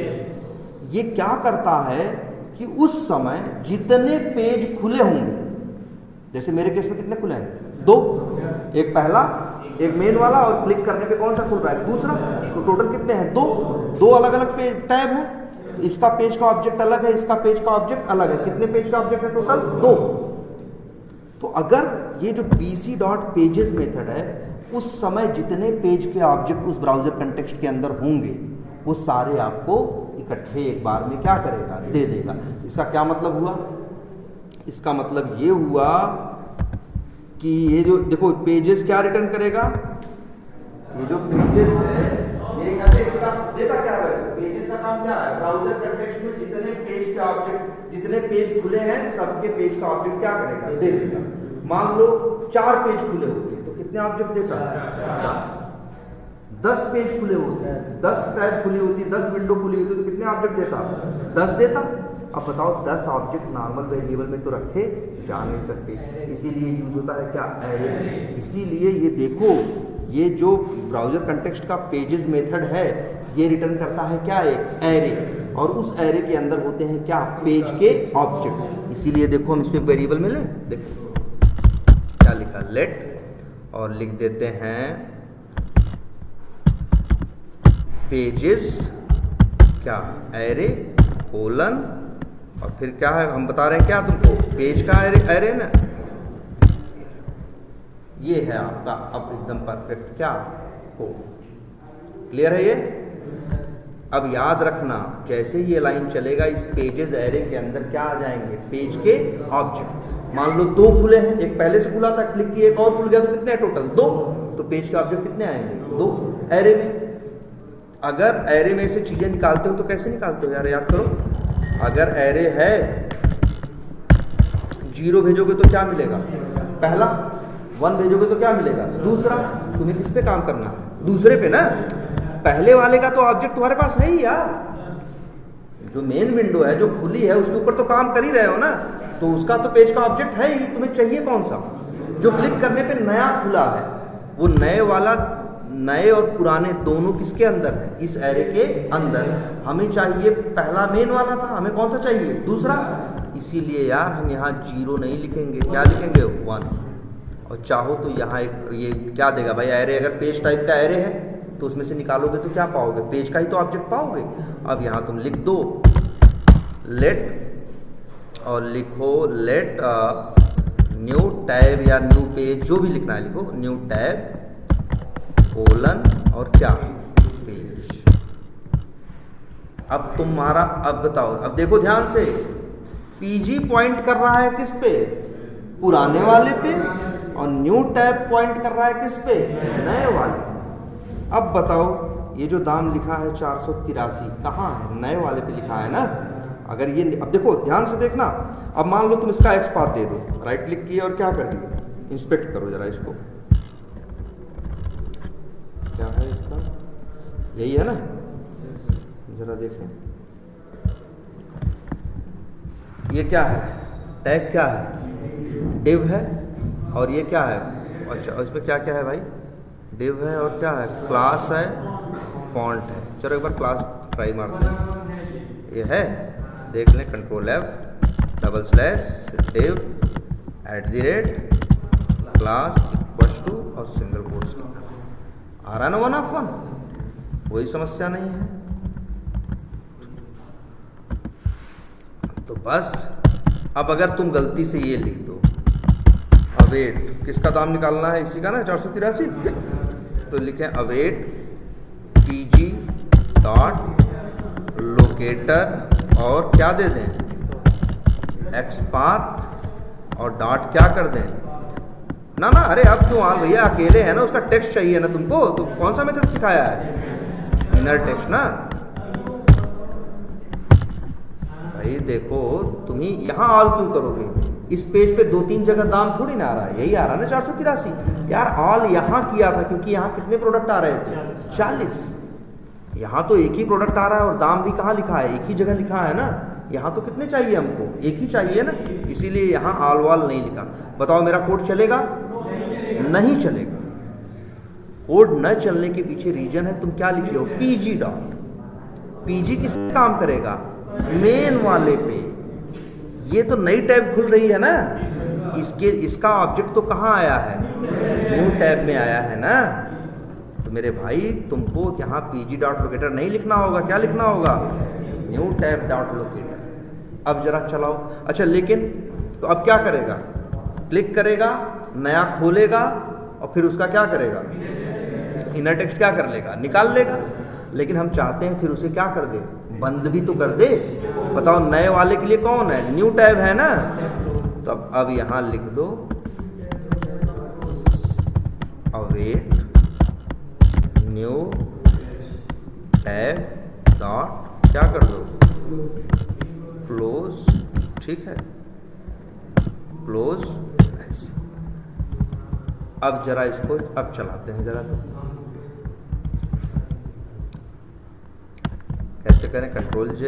ये क्या करता है कि उस समय जितने पेज खुले होंगे, जैसे मेरे केस में कितने खुले हैं? 2। एक पहला, एक मेन वाला, और क्लिक करने पे कौन सा खुल रहा है? दूसरा। तो टोटल कितने हैं? 2 अलग अलग पेज टैब है। तो इसका पेज का ऑब्जेक्ट अलग है, इसका पेज का ऑब्जेक्ट अलग है। कितने पेज का ऑब्जेक्ट है टोटल? 2। तो अगर ये जो BC डॉट पेजेस मेथड है, उस समय जितने पेज के ऑब्जेक्ट उस ब्राउजर कंटेक्स्ट के अंदर होंगे वो सारे आपको इकट्ठे एक बार में क्या करेगा? दे देगा। इसका क्या मतलब हुआ? इसका मतलब ये हुआ कि ये जो देखो पेजेस क्या रिटर्न करेगा? ये जो पेजेस है ये देता क्या है? वैसे पेजेस का काम क्या है? ब्राउजर कंटेक्स्ट में जितने पेज के ऑब्जेक्ट, जितने पेज खुले हैं, सबके पेज का ऑब्जेक्ट क्या करेगा? दे देगा। मान लो 4 पेज खुले होते तो कितने ऑब्जेक्ट देता? 10 पेज खुले होते, 10 टैब खुली होती, 10 विंडो खुली होती तो कितने ऑब्जेक्ट देता? 10 देता। अब बताओ 10 ऑब्जेक्ट नॉर्मल वेरिएबल में तो रखे जा नहीं सकते, इसीलिए यूज होता है क्या? एरे। इसीलिए ये देखो, ये जो ब्राउजर कंटेक्स्ट का पेजेस मेथड है ये रिटर्न करता है क्या? एक एरे। और उस एरे के अंदर होते हैं क्या? पेज के ऑब्जेक्ट। इसीलिए देखो हम इसको एक वेरिएबल में लें, देखो क्या लिखा? लेट, और लिख देते हैं पेजेस क्या? एरे कोलन, और फिर क्या है हम बता रहे हैं क्या तुमको? पेज का एरे ना। ये है आपका अब एकदम परफेक्ट क्या हो। क्लियर है ये? अब याद रखना, जैसे ये लाइन चलेगा इस पेजेस एरे के अंदर क्या आ जाएंगे? पेज के ऑब्जेक्ट। मान लो 2 खुले हैं, एक पहले से खुला था, क्लिक किए, एक और खुल गया, तो कितने टोटल? 2। तो पेज के ऑब्जेक्ट कितने आएंगे? 2 एरे में। अगर एरे में से चीजें निकालते हो तो कैसे निकालते हो यार? याद करो, अगर एरे है 0 भेजोगे तो क्या मिलेगा, पहला, 1 भेजोगे तो क्या मिलेगा, दूसरा। तुम्हें किस पे काम करना है, दूसरे पे ना। पहले वाले का तो ऑब्जेक्ट तुम्हारे पास है ही यार, जो मेन विंडो है जो खुली है उसके ऊपर तो काम कर ही रहे हो ना, तो उसका तो पेज का ऑब्जेक्ट है ही। तुम्हें चाहिए कौन सा, जो क्लिक करने पे नया खुला है, वो नए वाला, नए और पुराने दोनों किसके अंदर है, इस एरे के अंदर। हमें चाहिए पहला मेन वाला था, हमें कौन सा चाहिए, दूसरा। इसीलिए यार हम यहाँ 0 नहीं लिखेंगे, क्या लिखेंगे, 1। और चाहो तो यहाँ एक ये क्या देगा भाई, एरे, अगर पेज टाइप का एरे है तो उसमें से निकालोगे तो क्या पाओगे, पेज का ही तो ऑब्जेक्ट पाओगे। अब यहाँ तुम लिख दो लेट, और लिखो लेट न्यू टैब या न्यू पेज, जो भी लिखना है लिखो, न्यू टैब कोलन और क्या, पेज। अब तुम्हारा, अब बताओ, अब देखो ध्यान से, पीजी पॉइंट कर रहा है किस पे, पुराने वाले पे, और न्यू टैब पॉइंट कर रहा है किस पे, नए वाले। अब बताओ ये जो दाम लिखा है 483 कहाँ है, नए वाले पे लिखा है ना। अगर ये, अब देखो ध्यान से देखना, अब मान लो तुम इसका एक्स पाथ दे दो, राइट क्लिक किए और क्या कर दिए, इंस्पेक्ट करो जरा इसको, क्या है इसका, यही है ना, जरा देखें ये क्या है, टैग क्या है, डिव है, और ये क्या है, अच्छा इसमें क्या क्या है भाई, डिव है और क्या है, क्लास है, फॉन्ट है। चलो एक बार क्लास ट्राई मारते हैं, ये है, देख लें, control F double slash div @ class equals to और सिंगल कोट्स आ रहा है ना 1/1, कोई समस्या नहीं है। तो बस अब अगर तुम गलती से ये लिख दो, अवेट, किसका दाम निकालना है, इसी का ना 483, तो लिखें अवेट pg डॉट लोकेटर और क्या दे दें, एक्सपाथ और डॉट क्या कर दें ना ना, अरे अब क्यों आल भैया, अकेले है ना, उसका टेक्स्ट चाहिए ना तुमको, तो कौन सा मेथड सिखाया है, इनर टेक्स्ट ना भाई। देखो तुम ही यहाँ ऑल क्यों करोगे, इस पेज पे 2-3 जगह दाम थोड़ी ना आ रहा है, यही आ रहा है ना 483 यार। ऑल यहाँ किया था क्योंकि यहाँ कितने प्रोडक्ट आ रहे थे, 40। यहाँ तो एक ही प्रोडक्ट आ रहा है और दाम भी कहाँ लिखा है, एक ही जगह लिखा है ना। यहाँ तो कितने चाहिए हमको, एक ही चाहिए ना, इसीलिए यहाँ ऑल वाल नहीं लिखा। बताओ मेरा कोड चलेगा, नहीं चलेगा। कोड न चलने के पीछे रीजन है, तुम क्या लिखे हो, pg डॉट, pg किस काम करेगा, मेन वाले पे। ये तो नई टैब खुल रही है ना, इसका ऑब्जेक्ट तो कहाँ आया है, न्यू टैब में आया है ना। तो मेरे भाई तुमको यहाँ pg डॉट लोकेटर नहीं लिखना होगा, क्या लिखना होगा, न्यू टैब डॉट लोकेटर। अब जरा चलाओ, अच्छा लेकिन तो अब क्या करेगा, क्लिक करेगा, नया खोलेगा और फिर उसका क्या करेगा, इनर टेक्स्ट क्या कर लेगा, निकाल लेगा। लेकिन हम चाहते हैं फिर उसे क्या कर दे, बंद भी तो कर दे। बताओ नए वाले के लिए कौन है, न्यू टैब है ना। तो अब यहाँ लिख दो अवेट न्यू टैब डॉट क्या कर दो, क्लोज, ठीक है, क्लोज। अब जरा इसको अब चलाते हैं जरा, तो कैसे करें, कंट्रोल J,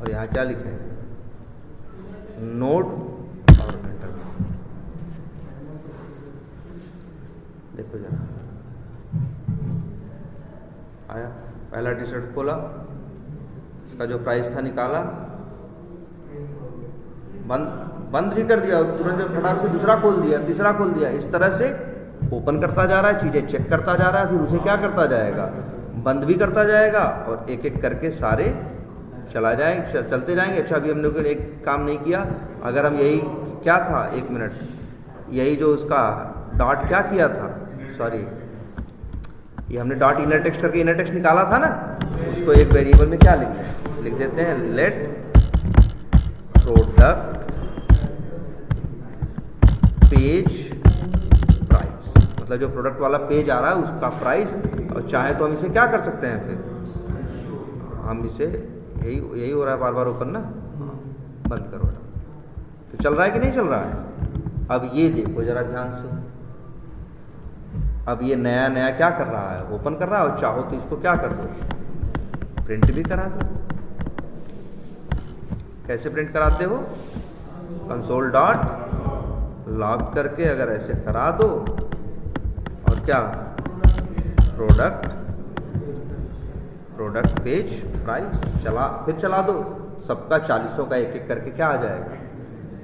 और यहाँ क्या लिखे हैं, नोट और एंटर। देखो जरा आया, पहला टी शर्ट खोला, इसका जो प्राइस था निकाला, बंद भी कर दिया, तुरंत फटाक से दूसरा खोल दिया, तीसरा खोल दिया। इस तरह से ओपन करता जा रहा है, चीज़ें चेक करता जा रहा है, फिर उसे क्या करता जाएगा, बंद भी करता जाएगा, और एक एक करके सारे चलते जाएंगे। अच्छा अभी हमने एक काम नहीं किया, अगर हम यही क्या था, 1 मिनट, यही जो उसका डॉट क्या किया था, सॉरी, ये हमने डॉट इनर टेक्स्ट करके इनर टेक्स्ट निकाला था ना, उसको एक वेरिएबल में क्या लिख देते हैं, लेट प्रोडक्ट पेज मतलब जो प्रोडक्ट वाला पेज आ रहा है उसका प्राइस, और चाहे तो हम इसे क्या कर सकते हैं, फिर हम इसे यही हो रहा है बार बार ओपन ना, बंद करो। तो चल रहा है कि नहीं चल रहा है? अब ये देखो जरा ध्यान से, अब ये नया नया क्या कर रहा है, ओपन कर रहा है, और चाहो तो इसको क्या कर दो, प्रिंट भी करा दो। कैसे प्रिंट कराते हो? कंसोल डॉट लॉग करके अगर ऐसे करा दो, और क्या, प्रोडक्ट पेज प्राइस फिर चला दो, सबका 40 का एक एक करके क्या आ जाएगा,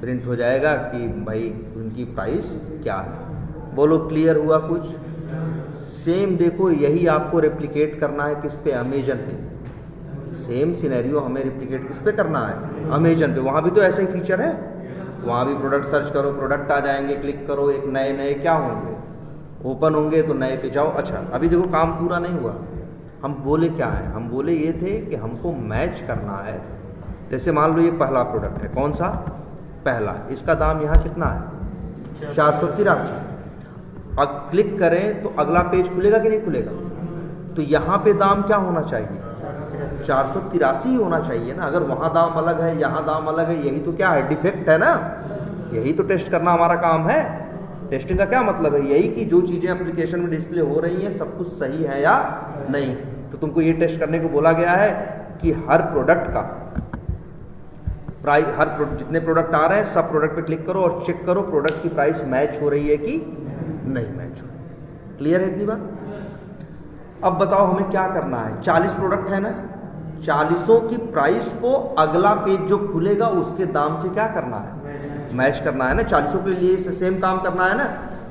प्रिंट हो जाएगा कि भाई उनकी प्राइस क्या है। बोलो क्लियर हुआ कुछ? सेम देखो यही आपको रेप्लिकेट करना है किस पे, अमेजन पे। सेम सिनेरियो हमें रेप्लिकेट किस पे करना है, अमेजन पे। वहाँ भी तो ऐसा ही फीचर है, वहाँ भी प्रोडक्ट सर्च करो, प्रोडक्ट आ जाएंगे, क्लिक करो, एक नए नए क्या होंगे, ओपन होंगे, तो नए पे जाओ। अच्छा अभी देखो काम पूरा नहीं हुआ, हम बोले क्या है, हम बोले ये थे कि हमको मैच करना है। जैसे मान लो ये पहला प्रोडक्ट है, कौन सा, पहला, इसका दाम यहाँ कितना है, 483। अब क्लिक करें तो अगला पेज खुलेगा कि नहीं खुलेगा, तो यहाँ पे दाम क्या होना चाहिए, 483 ही होना चाहिए ना। अगर वहाँ दाम अलग है, यहाँ दाम अलग है, यही तो क्या है, डिफेक्ट है ना। यही तो टेस्ट करना हमारा काम है। टेस्टिंग का क्या मतलब है, यही कि जो चीज़ें एप्लीकेशन में डिस्प्ले हो रही हैं सब कुछ सही है या नहीं। तो तुमको ये टेस्ट करने को बोला गया है कि हर प्रोडक्ट का प्राइस, जितने प्रोडक्ट आ रहे हैं सब प्रोडक्ट पे क्लिक करो और चेक करो प्रोडक्ट की प्राइस मैच हो रही है कि नहीं मैच हो रही। क्लियर है इतनी बात? अब बताओ हमें क्या करना है, 40 प्रोडक्ट है ना, 40 की प्राइस को अगला पेज जो खुलेगा उसके दाम से क्या करना है, मैच करना है ना। 40 के लिए सेम काम करना है ना।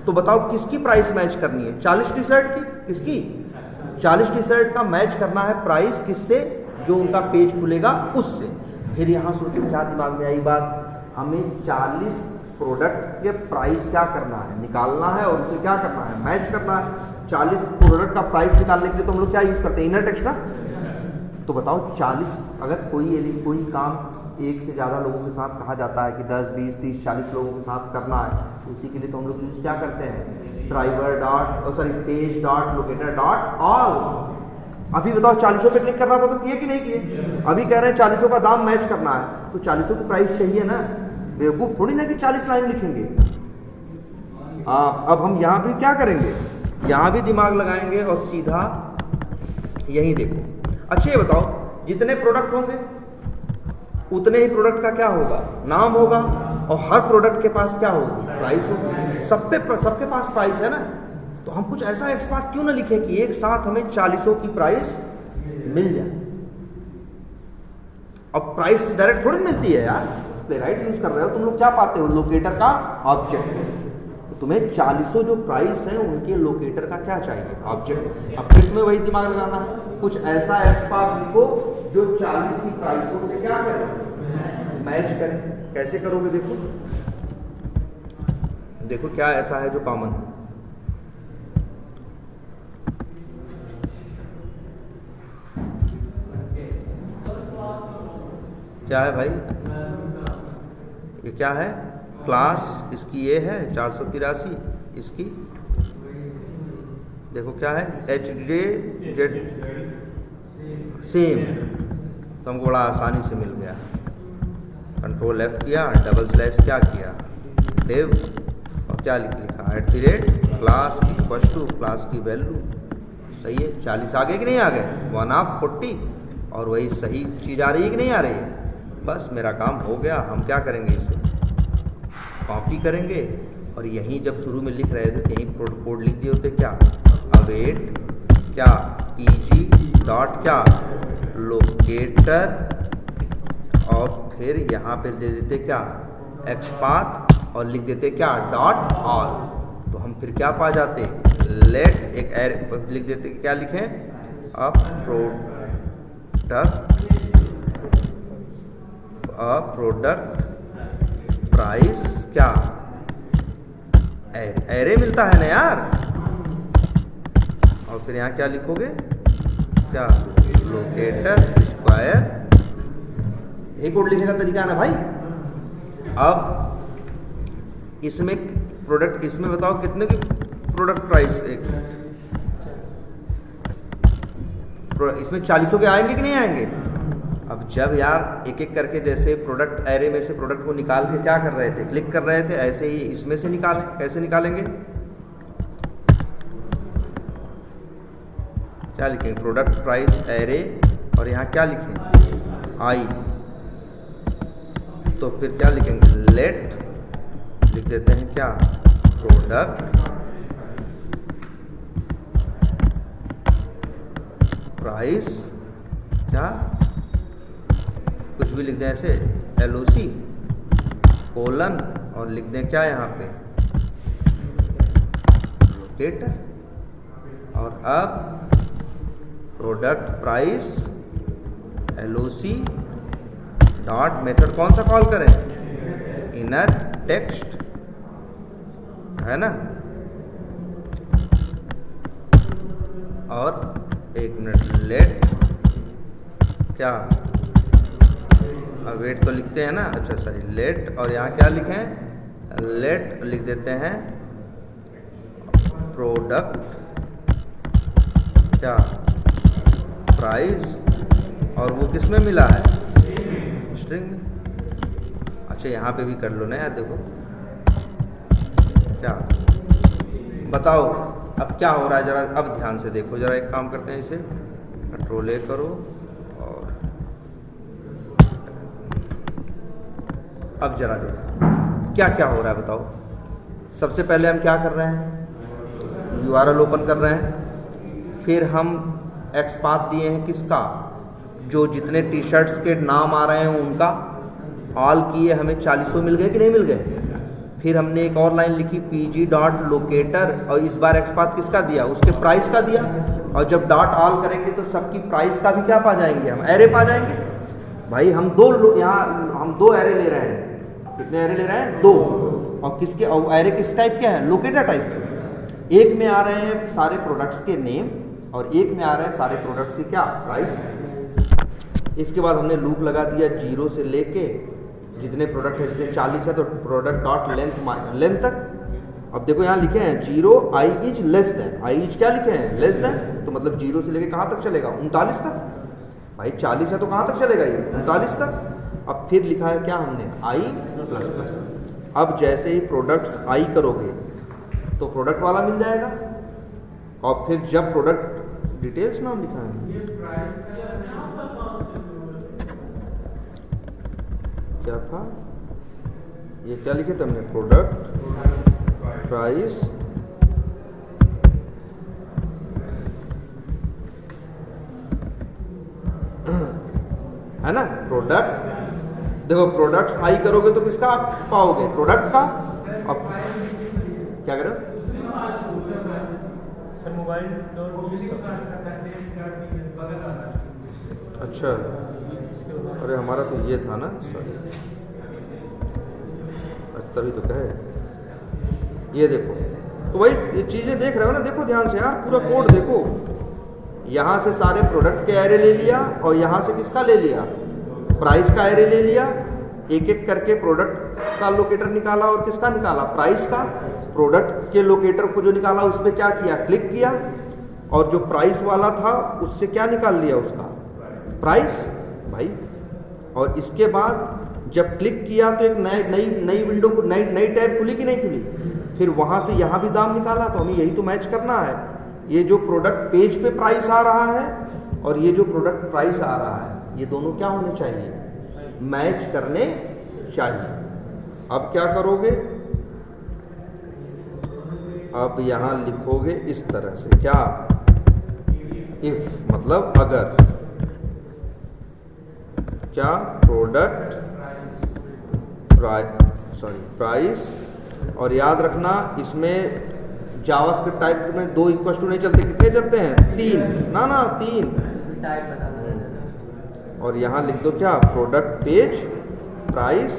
तो बताओ किसकी प्राइस मैच करनी है, 40 टी शर्ट की, किसकी, 40 टी शर्ट का मैच करना है प्राइस किससे, जो उनका पेज खुलेगा उससे। फिर यहाँ सोचो क्या दिमाग में आई बात, हमें 40 प्रोडक्ट के प्राइस क्या करना है, निकालना है, और उसे क्या करना है, मैच करना है। 40 प्रोडक्ट का प्राइस निकालने के लिए तो हम लोग क्या यूज़ करते हैं, इनर टेक्स्ट ना। तो बताओ 40, अगर कोई काम एक से ज़्यादा लोगों के साथ कहा जाता है कि 10, 20, 30, 40 लोगों के साथ करना है, तो उसी के लिए तो हम लोग यूज़ क्या करते हैं, driver dot page dot locator dot all. अभी बताओ 40 पे क्लिक करना था तो किए कि नहीं किए? अभी कह रहे हैं 40 का दाम मैच करना है, तो 40 की प्राइस चाहिए ना। बेवकूफ़ थोड़ी ना कि 40 लाइन लिखेंगे। अब हम यहाँ भी क्या करेंगे, यहाँ भी दिमाग लगाएंगे और सीधा यही देखो। अच्छा ये बताओ, जितने प्रोडक्ट होंगे उतने ही प्रोडक्ट का क्या होगा, नाम होगा, और हर प्रोडक्ट के पास क्या होगी, प्राइस होगी। सबके पास प्राइस है ना। तो हम कुछ ऐसा एक्सपार्ट क्यों ना लिखे कि एक साथ हमें 40 की प्राइस मिल जाए। अब प्राइस डायरेक्ट थोड़ी मिलती है यार, प्लेराइट यूज कर रहे हो तुम लोग, क्या पाते हो, लोकेटर का ऑब्जेक्ट। तो तुम्हें 40 जो प्राइस है उनके लोकेटर का क्या चाहिए, ऑब्जेक्ट। अब फिर तुम्हें वही दिमाग लगाना है, कुछ ऐसा एक्सपार्ट लिखो जो 40 की प्राइसों से क्या करें, मैच करें। कैसे करोगे, देखो क्या ऐसा है जो कॉमन है। क्या है भाई, ये क्या है, क्लास इसकी ये है 483, इसकी देखो क्या है, HJZ सेम। तो हमको बड़ा आसानी से मिल गया। कंट्रोल F किया, डबल स्लैश क्या किया, डिव, और क्या लिखा @क्लास इक्वल टू क्लास की वैल्यू। सही है, 40 आ गए कि नहीं आ गए, 1/40, और वही सही चीज़ आ रही है कि नहीं आ रही है। बस मेरा काम हो गया। हम क्या करेंगे, इसे कॉपी करेंगे, और यहीं जब शुरू में लिख रहे थे तो यहीं कोड लिख दिए होते, क्या अवेट क्या PG डॉट क्या लोकेटर, और फिर यहाँ पे दे देते क्या एक्सपाथ, और लिख देते क्या डॉट ऑल। तो हम फिर क्या पा जाते, लेट एक एरे लिख देते, क्या लिखें, प्रोडक्ट प्राइस क्या एरे मिलता है ना यार। और फिर यहाँ क्या लिखोगे, क्या लोकेटर स्क्वायर। यही कोड लिखने का तरीका है ना भाई। अब इसमें प्रोडक्ट, इसमें बताओ कितने की प्रोडक्ट प्राइस इसमें 40 के आएंगे कि नहीं आएंगे? अब जब यार एक एक करके जैसे प्रोडक्ट एरे में से प्रोडक्ट को निकाल के क्या कर रहे थे, क्लिक कर रहे थे, ऐसे ही इसमें से निकालें। कैसे निकालेंगे? क्या लिखेंगे? प्रोडक्ट प्राइस एरे और यहाँ क्या लिखें? आई। तो फिर क्या लिखेंगे? लेट लिख देते हैं क्या? प्रोडक्ट प्राइस क्या कुछ भी लिख दें ऐसे LOC कोलन और लिख दें क्या यहाँ पे? लोकेटर। और अब product price LOC dot method कौन सा कॉल करें? इनर टेक्स्ट, है ना? और एक मिनट, लेट क्या, वेट तो लिखते हैं ना, अच्छा सॉरी, लेट। और यहाँ क्या लिखें? लेट लिख देते हैं प्रोडक्ट क्या प्राइस, और वो किस में मिला है? स्ट्रिंग में। अच्छा यहाँ पे भी कर लो ना यार, देखो क्या बताओ अब क्या हो रहा है, जरा अब ध्यान से देखो। जरा एक काम करते हैं, इसे कंट्रोल A करो और अब जरा देखो क्या क्या हो रहा है, बताओ। सबसे पहले हम क्या कर रहे हैं? URL ओपन कर रहे हैं। फिर हम XPath दिए हैं किसका? जो जितने टी शर्ट्स के नाम आ रहे हैं उनका ऑल किए, हमें 40 मिल गए कि नहीं मिल गए? फिर हमने एक और लाइन लिखी pg.locator, और इस बार XPath किसका दिया? उसके प्राइस का दिया। और जब डॉट ऑल करेंगे तो सबकी प्राइस का भी क्या पा जाएंगे? हम एरे पा जाएंगे। भाई हम दो एरे ले रहे हैं। कितने एरे ले रहे हैं? 2। और किसके? और एरे किस टाइप के हैं? लोकेटर टाइप के। एक में आ रहे हैं सारे प्रोडक्ट्स के नेम और एक में आ रहे हैं सारे प्रोडक्ट्स की क्या? प्राइस। इसके बाद हमने लूप लगा दिया 0 से लेके जितने प्रोडक्ट है, जैसे 40 है तो प्रोडक्ट डॉट लेंथ तक। अब देखो यहाँ लिखे हैं 0 i is less than, i is क्या लिखे हैं? Less than. तो मतलब 0 से लेके कहाँ तक चलेगा? 39 तक। भाई 40 है तो कहाँ तक चलेगा ये? 39 तक। अब फिर लिखा है क्या हमने? आई प्लस प्लस। अब जैसे ही प्रोडक्ट्स आई करोगे तो प्रोडक्ट वाला मिल जाएगा। और फिर जब प्रोडक्ट डिटेल्स नाम लिखा है, क्या था ये? क्या लिखे थे हमने? प्रोडक्ट प्राइस है ना? प्रोडक्ट, देखो प्रोडक्ट्स आई करोगे तो किसका आप पाओगे? प्रोडक्ट का। अब क्या करो? मोबाइल। अच्छा, अरे हमारा तो ये था ना, सॉरी। अच्छा तभी तो कहे। ये देखो, तो वही ये चीज़ें देख रहे हो ना, देखो ध्यान से यार, पूरा कोड देखो। यहाँ से सारे प्रोडक्ट के एरे ले लिया और यहाँ से किसका ले लिया? प्राइस का एरे ले लिया। एक एक करके प्रोडक्ट का लोकेटर निकाला और किसका निकाला? प्राइस का। प्रोडक्ट के लोकेटर को जो निकाला उस पर क्या किया? क्लिक किया। और जो प्राइस वाला था उससे क्या निकाल लिया? उसका प्राइस भाई। और इसके बाद जब क्लिक किया तो एक नई विंडो को नई टैब खुली कि नहीं खुली? फिर वहाँ से यहाँ भी दाम निकाला। तो हमें यही तो मैच करना है। ये जो प्रोडक्ट पेज पे प्राइस आ रहा है और ये जो प्रोडक्ट प्राइस आ रहा है, ये दोनों क्या होने चाहिए? मैच करने चाहिए। अब क्या करोगे? अब यहाँ लिखोगे इस तरह से, क्या? इफ मतलब अगर, क्या? Product price. और याद रखना इसमें जावास्क्रिप्ट टाइप में 2 इक्वल टू नहीं चलते। कितने चलते हैं? 3 ना 3 टाइप बता दो। और यहाँ लिख दो क्या? Product page price.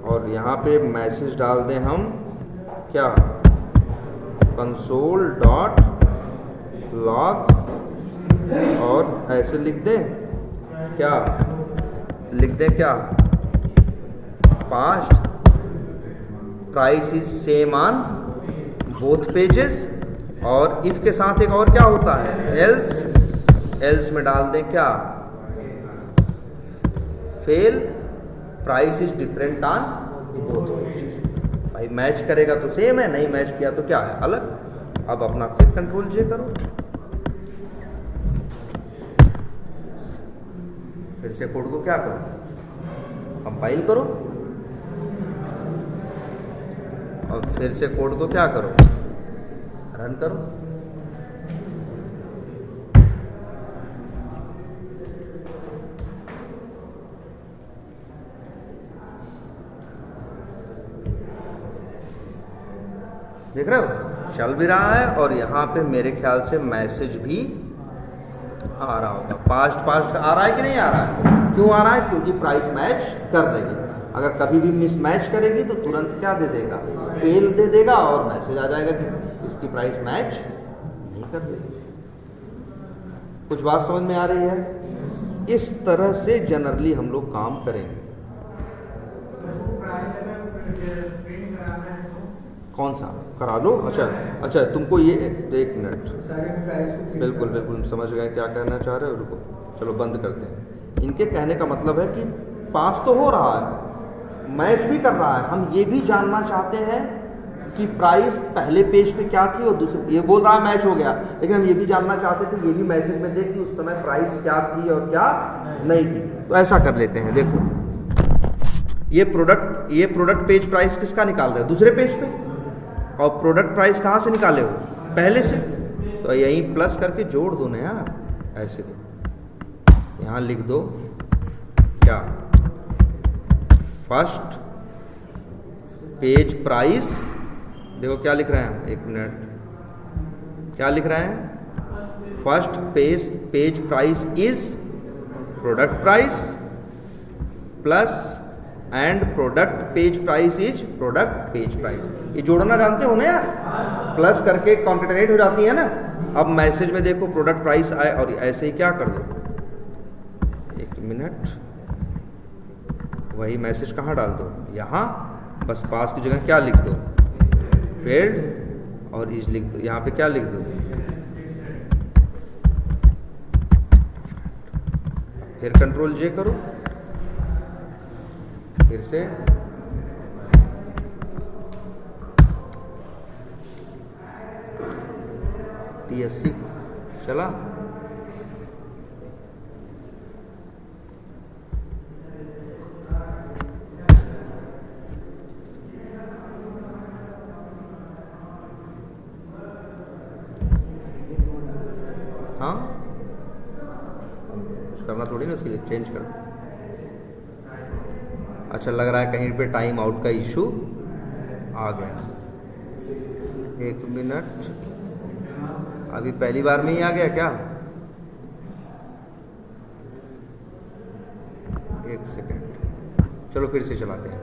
और यहाँ पे मैसेज डाल दें हम क्या? Console dot log. और ऐसे लिख दें क्या? लिख दें क्या? Past price is same on both pages, और इफ के साथ एक और क्या होता है, एल्स। एल्स में डाल दें क्या, fail price is different on both pages. भाई मैच करेगा तो सेम है, नहीं मैच किया तो क्या है, अलग। अब अपना फिर कंट्रोल जे करो, फिर से कोड को क्या करो, कंपाइल करो, और फिर से कोड को क्या करो, रन करो। देख रहे हो चल भी रहा है, और यहाँ पे मेरे ख्याल से मैसेज भी आ रहा होगा। पास्ट आ रहा है कि नहीं आ रहा है? क्यों आ रहा है? क्योंकि प्राइस मैच कर रही है। अगर कभी भी मिस मैच करेगी तो तुरंत क्या दे देगा, फेल दे देगा, और मैसेज आ जाएगा कि इसकी प्राइस मैच नहीं कर रही। कुछ बात समझ में आ रही है? इस तरह से जनरली हम लोग काम करेंगे। कौन सा करा लो? अच्छा तुमको ये, एक मिनट, बिल्कुल बिल्कुल समझ गए क्या कहना चाह रहे हो। रुको, चलो बंद करते हैं। इनके कहने का मतलब है कि पास तो हो रहा है, मैच भी कर रहा है, हम ये भी जानना चाहते हैं कि प्राइस पहले पेज पे क्या थी और दूसरे, ये बोल रहा है मैच हो गया, लेकिन हम ये भी जानना चाहते थे, ये भी मैसेज में देख कि उस समय प्राइस क्या थी और क्या नहीं थी। तो ऐसा कर लेते हैं, देखो ये प्रोडक्ट पेज प्राइस किसका निकाल रहे हो, दूसरे पेज पे, और प्रोडक्ट प्राइस कहाँ से निकाले हो, पहले से। तो यहीं प्लस करके जोड़ दो ना यार, ऐसे दो, यहाँ लिख दो क्या, फर्स्ट पेज प्राइस। देखो क्या लिख रहे हैं, एक मिनट, क्या लिख रहे हैं, first page price is product price plus and product page price is product page price. ये जोड़ना जानते हो ना यार, प्लस करके कॉन्केटेनेट हो जाती है ना। अब मैसेज में देखो प्रोडक्ट प्राइस आए, और ऐसे ही क्या कर दो, एक मिनट, वही मैसेज कहाँ डाल दो, यहाँ, बस पास की जगह क्या लिख दो, फेल्ड, और इज लिख दो, यहाँ पे क्या लिख दो, फिर कंट्रोल जे करो, फिर से TSC चला। हाँ कुछ करना थोड़ी ना, उसके लिए चेंज कर। अच्छा लग रहा है कहीं पे टाइम आउट का इशू आ गया, एक मिनट, अभी पहली बार में ही आ गया क्या, एक सेकेंड, चलो फिर से चलाते हैं।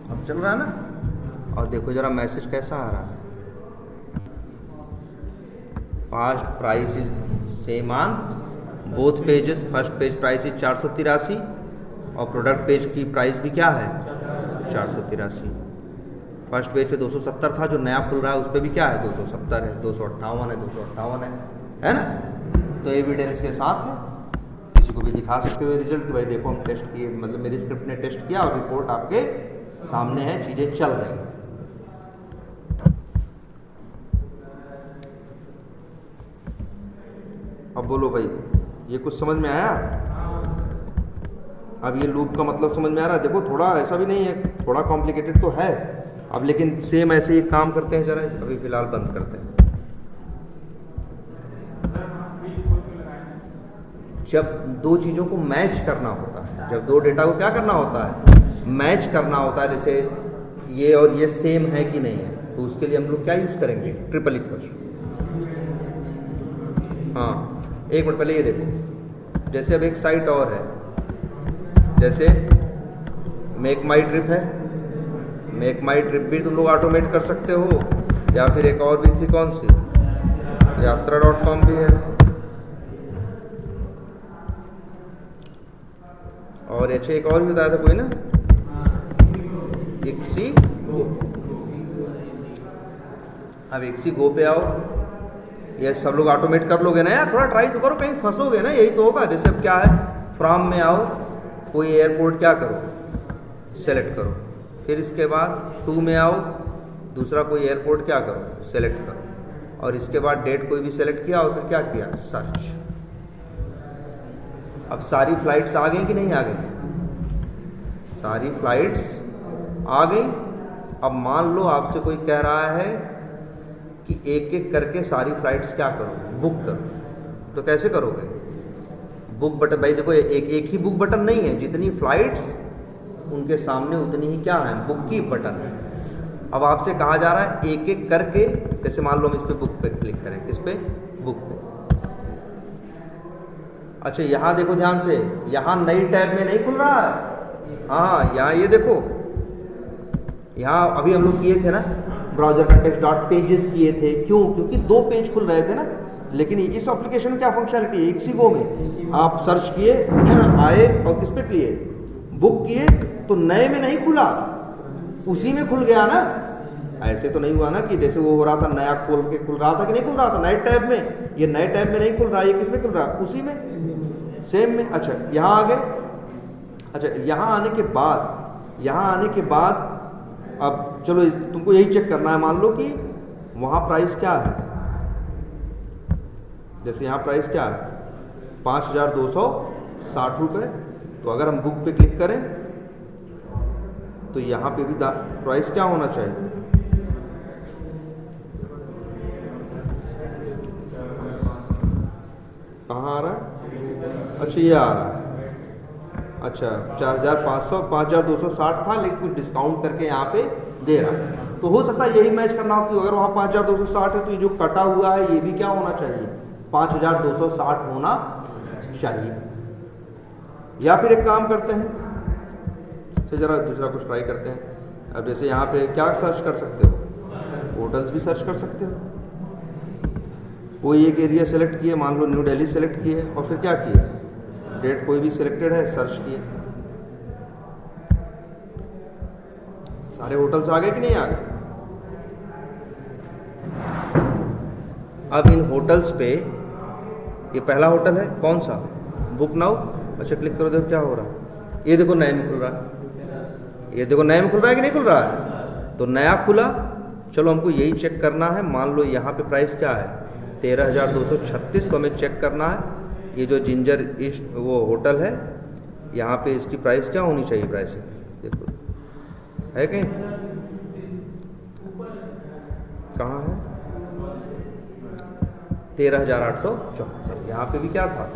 अब चल रहा है ना, और देखो जरा मैसेज कैसा आ रहा है, past price is same on both pages, first page price is 483, और प्रोडक्ट पेज की प्राइस भी क्या है 483। फर्स्ट पेज पे 270 था, जो नया खुल रहा है उस पर भी क्या है 270 है, 258 है, 258 है ना। तो एविडेंस के साथ है, किसी को भी दिखा सकते हो रिजल्ट कि भाई देखो हम टेस्ट किए, मतलब मेरी स्क्रिप्ट ने टेस्ट किया और रिपोर्ट आपके सामने है, चीजें चल रही हैं। अब बोलो भाई, ये कुछ समझ में आया? अब ये लूप का मतलब समझ में आ रहा है? देखो थोड़ा ऐसा भी नहीं है, थोड़ा कॉम्प्लिकेटेड तो है अब, लेकिन सेम ऐसे ही काम करते हैं। जरा अभी फिलहाल बंद करते हैं। जब दो चीज़ों को मैच करना होता है, जब दो डेटा को क्या करना होता है, मैच करना होता है, जैसे ये और ये सेम है कि नहीं है, तो उसके लिए हम लोग क्या यूज़ करेंगे, ट्रिपल इक्वल। हाँ एक मिनट पहले ये देखो, जैसे अब एक साइट और है, जैसे मेक माई ट्रिप है, मेक माई ट्रिप भी तुम लोग ऑटोमेट कर सकते हो, या फिर एक और भी थी, कौन सी, यात्रा.com भी है, और अच्छा एक और भी बताया था कोई ना, ixigo। अब ixigo पे आओ, ये सब लोग ऑटोमेट कर लोगे ना यार, थोड़ा ट्राई तो करो, कहीं फंसोगे ना, यही तो होगा। जैसे अब क्या है, फ्रॉम में आओ, कोई एयरपोर्ट क्या करो, सेलेक्ट करो, फिर इसके बाद टू में आओ, दूसरा कोई एयरपोर्ट क्या करो, सेलेक्ट करो, और इसके बाद डेट कोई भी सेलेक्ट किया और फिर क्या किया, सर्च। अब सारी फ्लाइट्स आ गई कि नहीं आ गई, सारी फ्लाइट्स आ गई। अब मान लो आपसे कोई कह रहा है कि एक एक करके सारी फ्लाइट्स क्या करो, बुक करो, तो कैसे करोगे, बुक बटन, भाई देखो एक ही बुक बटन नहीं है, जितनी फ्लाइट्स उनके सामने उतनी ही क्या है, बुक की बटन है। अब आपसे कहा जा रहा है एक एक करके, जैसे मान लो हम इस पे बुक पे क्लिक करें, किस पे, बुक पे। अच्छा यहाँ देखो ध्यान से, यहाँ नई टैब में नहीं खुल रहा है, हाँ यहाँ ये देखो, यहाँ अभी हम लोग किए थे ना ब्राउजर का टेक्स्ट डॉट पेजेस किए थे, क्यों, क्योंकि 2 पेज खुल रहे थे ना। लेकिन इस एप्लीकेशन में क्या फंक्शनलिटी है, ixigo में आप सर्च किए आए और किस पे किए, बुक किए, तो नए में नहीं खुला, उसी में खुल गया ना। ऐसे तो नहीं हुआ ना कि जैसे वो हो रहा था नया खोल के खुल रहा था, कि नहीं खुल रहा था नए टैब में, ये नए टैब में नहीं खुल रहा, ये किस में खुल रहा है, उसी में, सेम में। अच्छा यहाँ आ गए, अच्छा यहाँ आने के बाद अब चलो तुमको यही चेक करना है, मान लो कि वहाँ प्राइस क्या है, जैसे यहाँ प्राइस क्या है 5,260 रुपये, तो अगर हम बुक पे क्लिक करें तो यहाँ पे भी प्राइस क्या होना चाहिए, कहाँ आ रहा है, अच्छा ये आ रहा है, अच्छा 4,500 5,260 था, लेकिन कुछ डिस्काउंट करके यहाँ पे दे रहा है। तो हो सकता है यही मैच करना हो कि अगर वहाँ 5,260 है तो ये जो कटा हुआ है ये भी क्या होना चाहिए, 5,260 होना चाहिए। या फिर एक काम करते हैं, तो ज़रा दूसरा कुछ ट्राई करते हैं। अब जैसे यहाँ पे क्या सर्च कर सकते हो, होटल्स भी सर्च कर सकते हो। कोई एक एरिया सेलेक्ट किए, मान लो न्यू दिल्ली सेलेक्ट किए, और फिर क्या किए, डेट कोई भी सिलेक्टेड है, सर्च किए, सारे होटल्स आ गए कि नहीं आ गए। अब इन होटल्स पे ये पहला होटल है, कौन सा, बुक नाउ। अच्छा क्लिक करो, देखो क्या हो रहा है, ये देखो नए में खुल रहा है, ये देखो नए में खुल रहा है कि नहीं खुल रहा है, तो नया खुला। चलो हमको यही चेक करना है, मान लो यहाँ पे प्राइस क्या है 13,236, तो हमें चेक करना है ये जो जिंजर ईस्ट वो होटल है, यहाँ पे इसकी प्राइस क्या होनी चाहिए, प्राइस देखो है कहीं, कहाँ है 13,874, यहाँ पे भी क्या था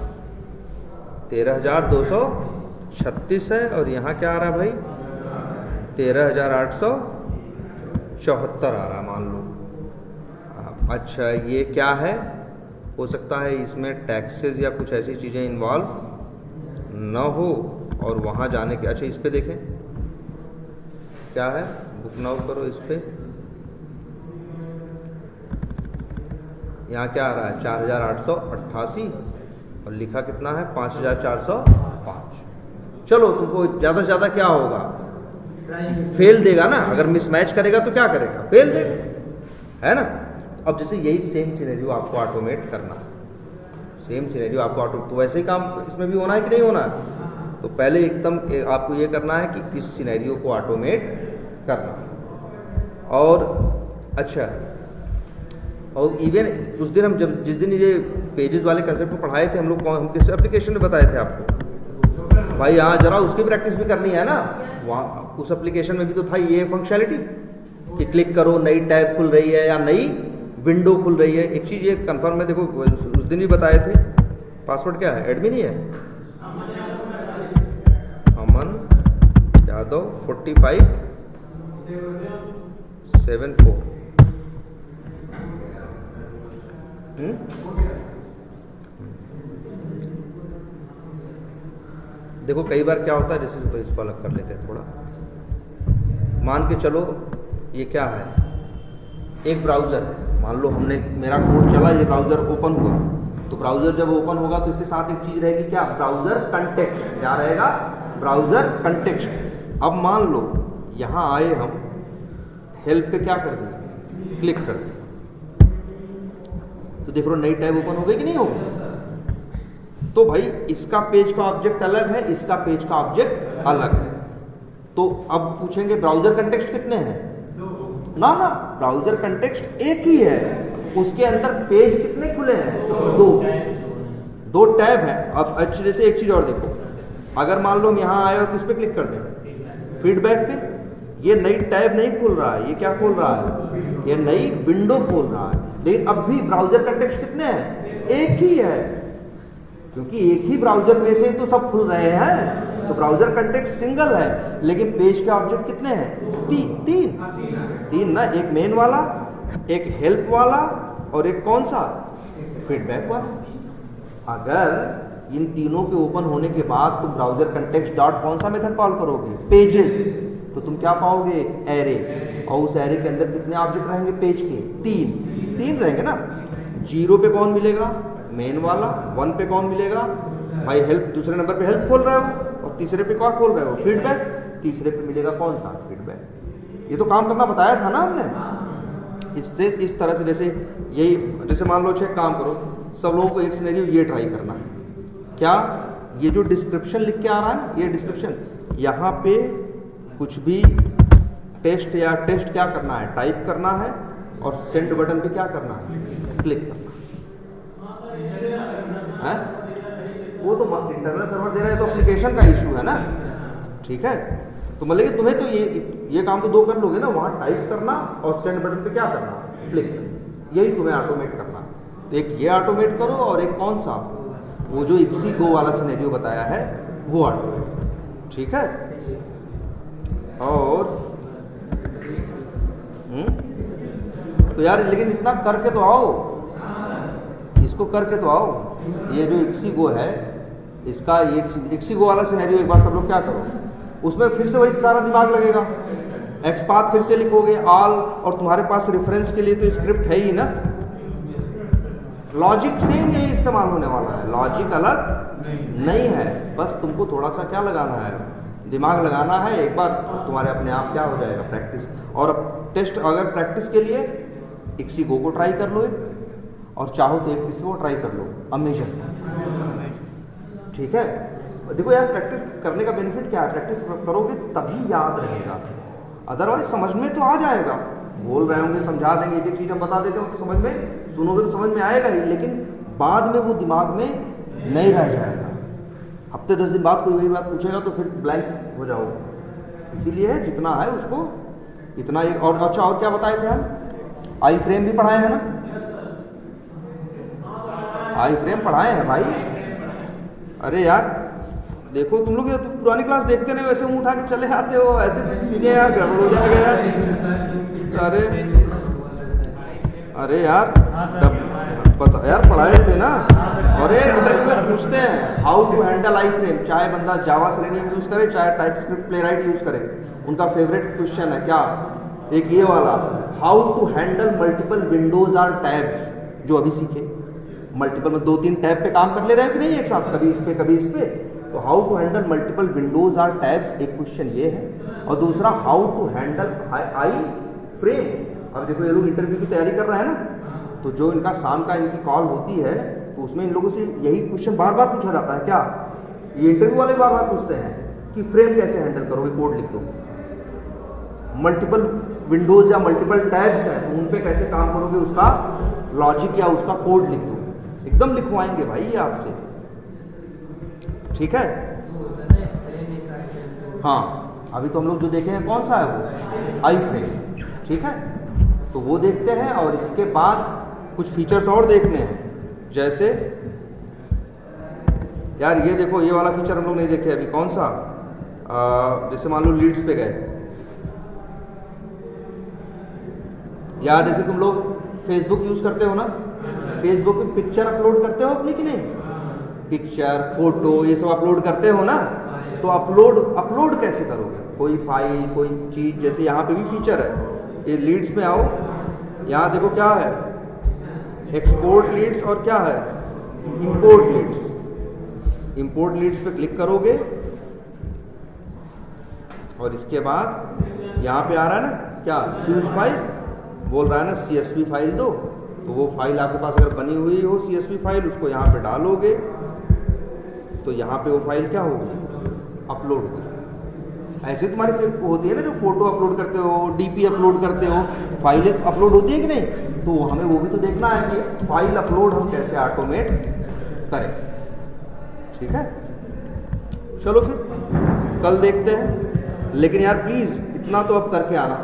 13,236 है, और यहाँ क्या आ रहा है भाई 13,874 आ रहा है, मान लो। अच्छा ये क्या है, हो सकता है इसमें टैक्सेस या कुछ ऐसी चीज़ें इन्वॉल्व न हो, और वहाँ जाने के, अच्छा इस पे देखें क्या है, बुक नाउ करो, इस पे यहाँ क्या आ रहा है 4,888, और लिखा कितना है 5,405। चलो तुमको ज़्यादा से ज़्यादा क्या होगा, फेल देगा ना, अगर मिसमैच करेगा तो क्या करेगा, फेल देगा, है ना। अब जैसे यही सेम सिनेरियो आपको ऑटोमेट करना है, सेम सिनेरियो आपको तो वैसे ही काम इसमें भी होना है कि नहीं होना है। तो पहले एकदम आपको ये करना है कि इस सिनेरियो को ऑटोमेट करना है। और अच्छा, और इवन उस दिन हम जब जिस दिन ये पेजेस वाले कंसेप्ट को पढ़ाए थे हम किस एप्लीकेशन में बताए थे आपको, भाई यहाँ जरा उसकी प्रैक्टिस भी करनी है ना। वहाँ उस एप्लीकेशन में भी तो था ये फंक्शनलिटी कि क्लिक करो नई टैब खुल रही है या नई विंडो खुल रही है। एक चीज़ ये कंफर्म है, देखो उस दिन भी बताए थे, पासवर्ड क्या है, एडमिन ही है, अमन यादव 4574। देखो कई बार क्या होता है, जैसे तो इसको अलग कर लेते हैं थोड़ा, मान के चलो ये क्या है, एक ब्राउज़र है, मान लो हमने मेरा कोड चला, ये ब्राउज़र ओपन हुआ, तो ब्राउज़र जब ओपन होगा तो इसके साथ एक चीज़ रहेगी क्या, ब्राउज़र कंटेक्स्ट। क्या रहेगा, ब्राउज़र कंटेक्स्ट। अब मान लो यहाँ आए हम, हेल्प पे क्या कर दिए, क्लिक कर दिए, तो देख लो नई टैब ओपन हो गई कि नहीं होगी। तो भाई इसका पेज का ऑब्जेक्ट अलग है, इसका पेज का ऑब्जेक्ट अलग है। तो अब पूछेंगे ब्राउज़र कंटेक्स्ट कितने हैं, ना ना, ब्राउज़र कंटेक्स्ट एक ही है, उसके अंदर पेज कितने खुले हैं, दो टैब है। अब अच्छी जैसे एक चीज़ और देखो, अगर मान लो हम यहाँ आए और किस पे क्लिक कर दें, फीडबैक पे, ये नई टैब नहीं खोल रहा है, ये क्या खोल रहा है, ये नई विंडो खोल रहा है। लेकिन अब भी ब्राउज़र कंटेक्स्ट कितने हैं, एक ही है, क्योंकि एक ही ब्राउज़र में से तो सब खुल रहे हैं, तो ब्राउज़र कंटेक्स्ट सिंगल है। लेकिन पेज के ऑब्जेक्ट कितने हैं, तीन ना, एक मेन वाला, एक हेल्प वाला और एक कौन सा, फीडबैक वाला। अगर इन तीनों के ओपन होने के बाद तुम ब्राउज़र कंटेक्स्ट डॉट कौन सा मेथड कॉल करोगे, पेजेस, तो तुम क्या पाओगे, एरे, और उस एरे के अंदर कितने ऑब्जेक्ट रहेंगे पेज के, तीन रहेंगे ना। 0 पे कौन मिलेगा, मेन वाला। 1 पे कौन मिलेगा, भाई हेल्प, दूसरे नंबर पे हेल्प खोल रहे हो, और तीसरे पे क्या खोल रहे हो, फीडबैक, तीसरे पे मिलेगा कौन सा, फीडबैक। ये तो काम करना बताया था ना हमने। इससे इस तरह से जैसे यही, जैसे मान लो चेक काम करो, सब लोगों को एक सिनेरियो ये ट्राई करना है, क्या, ये जो डिस्क्रिप्शन लिख के आ रहा है ना, ये डिस्क्रिप्शन, यहाँ पे कुछ भी टेस्ट या टेस्ट क्या करना है, टाइप करना है, और सेंड बटन पे क्या करना है, क्लिक करना है। वो तो इंटरनल सर्वर दे रहा है, तो एप्लीकेशन का इशू है ना, ठीक है। तो मतलब कि तुम्हें तो ये काम तो 2 कर लोगे ना, वहाँ टाइप करना और सेंड बटन पे क्या करना, क्लिक करना, यही तुम्हें ऑटोमेट करना। तो एक ये ऑटोमेट करो, और एक कौन सा, वो जो इक्सी गो वाला सिनेरियो बताया है वो ऑटोमेट, ठीक है। और तो यार लेकिन इतना करके तो आओ, इसको करके तो आओ। ये जो इक्सी गो है, इसका ये इक्सी गो वाला सिनेरियो एक बार सब लोग क्या करो, उसमें फिर से वही सारा दिमाग लगेगा, एक्सपाथ फिर से लिखोगे, ऑल, और तुम्हारे पास रेफरेंस के लिए तो स्क्रिप्ट है ही ना, लॉजिक सेम यही इस्तेमाल होने वाला है, लॉजिक अलग नहीं है, बस तुमको थोड़ा सा क्या लगाना है, दिमाग लगाना है। एक बार तुम्हारे अपने आप क्या हो जाएगा, प्रैक्टिस। और टेस्ट, अगर प्रैक्टिस के लिए इक्सी गो को ट्राई कर लो एक, और चाहो तो एक किसी को ट्राई कर लो, अमेजन, ठीक है। देखो यार, प्रैक्टिस करने का बेनिफिट क्या है, प्रैक्टिस करोगे तभी याद रहेगा, अदरवाइज समझ में तो आ जाएगा, बोल रहे होंगे, समझा देंगे, एक एक चीज़ हम बता देते हो तो समझ में, सुनोगे तो समझ में आएगा ही, लेकिन बाद में वो दिमाग में नहीं रह जाएगा। हफ्ते 10 दिन बाद कोई वही बात पूछेगा तो फिर ब्लैंक हो जाओगे। इसीलिए जितना है उसको इतना ही। और अच्छा, और क्या बताए थे हम, आई फ्रेम भी पढ़ाए हैं ना, आई फ्रेम पढ़ाए हैं भाई। अरे यार देखो, तुम लोग तो पुरानी क्लास देखते नहीं, वैसे मुंह उठा के चले आते हो, ऐसे चीजें यार गड़बड़ हो जाएगा यार। अरे यार पता यार, पढ़ाए थे ना। और एक इंटरव्यू में पूछते हैं how to handle iframe, चाहे बंदा जावा सेलेनियम यूज करे, चाहे टाइपस्क्रिप्ट प्लेराइट यूज करे, उनका फेवरेट क्वेश्चन है क्या, एक ये वाला, how to handle multiple windows or tabs, जो अभी सीखे। मल्टीपल में 2-3 टैब पे काम कर ले रहे हैं कि नहीं एक साथ, कभी इस पे कभी इस पे, तो how to handle multiple windows or tabs, एक क्वेश्चन ये है। और दूसरा how to handle iframe. अब देखो ये लोग इंटरव्यू की तैयारी कर रहे हैं ना, तो जो इनका शाम का इनकी कॉल होती है, तो उसमें इन लोगों से यही क्वेश्चन बार बार पूछा जाता है। क्या ये इंटरव्यू वाले बार बार पूछते हैं कि फ्रेम कैसे हैंडल करोगे, कोड लिख दो। मल्टीपल विंडोज या मल्टीपल टैब्स हैं तो उन पे कैसे काम करोगे, उसका लॉजिक या उसका कोड लिख दो, एकदम लिखवाएंगे भाई ये आपसे, ठीक है। हाँ, अभी तो हम लोग जो देखे हैं कौन सा है वो, आई फ्रेम, ठीक है। तो वो देखते हैं, और इसके बाद कुछ फीचर्स और देखने हैं, जैसे यार ये देखो, ये वाला फीचर हम लोग नहीं देखे अभी, कौन सा, जैसे मान लो लीड्स पे गए, यार जैसे तुम लोग फेसबुक यूज करते हो ना, फेसबुक पे पिक्चर अपलोड करते हो अपनी कि नहीं, पिक्चर फोटो ये सब अपलोड करते हो ना, तो अपलोड कैसे करोगे कोई फाइल कोई चीज़? जैसे यहाँ पे भी फीचर है, ये लीड्स में आओ, यहाँ देखो क्या है, एक्सपोर्ट लीड्स और क्या है, इंपोर्ट लीड्स। इंपोर्ट लीड्स पे क्लिक करोगे और इसके बाद यहाँ पे आ रहा है ना क्या, चूज फाइल, बोल रहा है ना CSV फाइल दो। तो वो फाइल आपके पास अगर बनी हुई हो CSV फाइल, उसको यहाँ पे डालोगे तो यहाँ पे वो फाइल क्या होगी, अपलोड होगी। ऐसे तुम्हारी होती है ना जो फोटो अपलोड करते हो, DP अपलोड करते हो, फाइलें अपलोड होती है कि नहीं? तो हमें वो भी तो देखना है कि फाइल अपलोड हम कैसे ऑटोमेट करें। ठीक है, चलो फिर कल देखते हैं। लेकिन यार प्लीज़ इतना तो अब करके आना।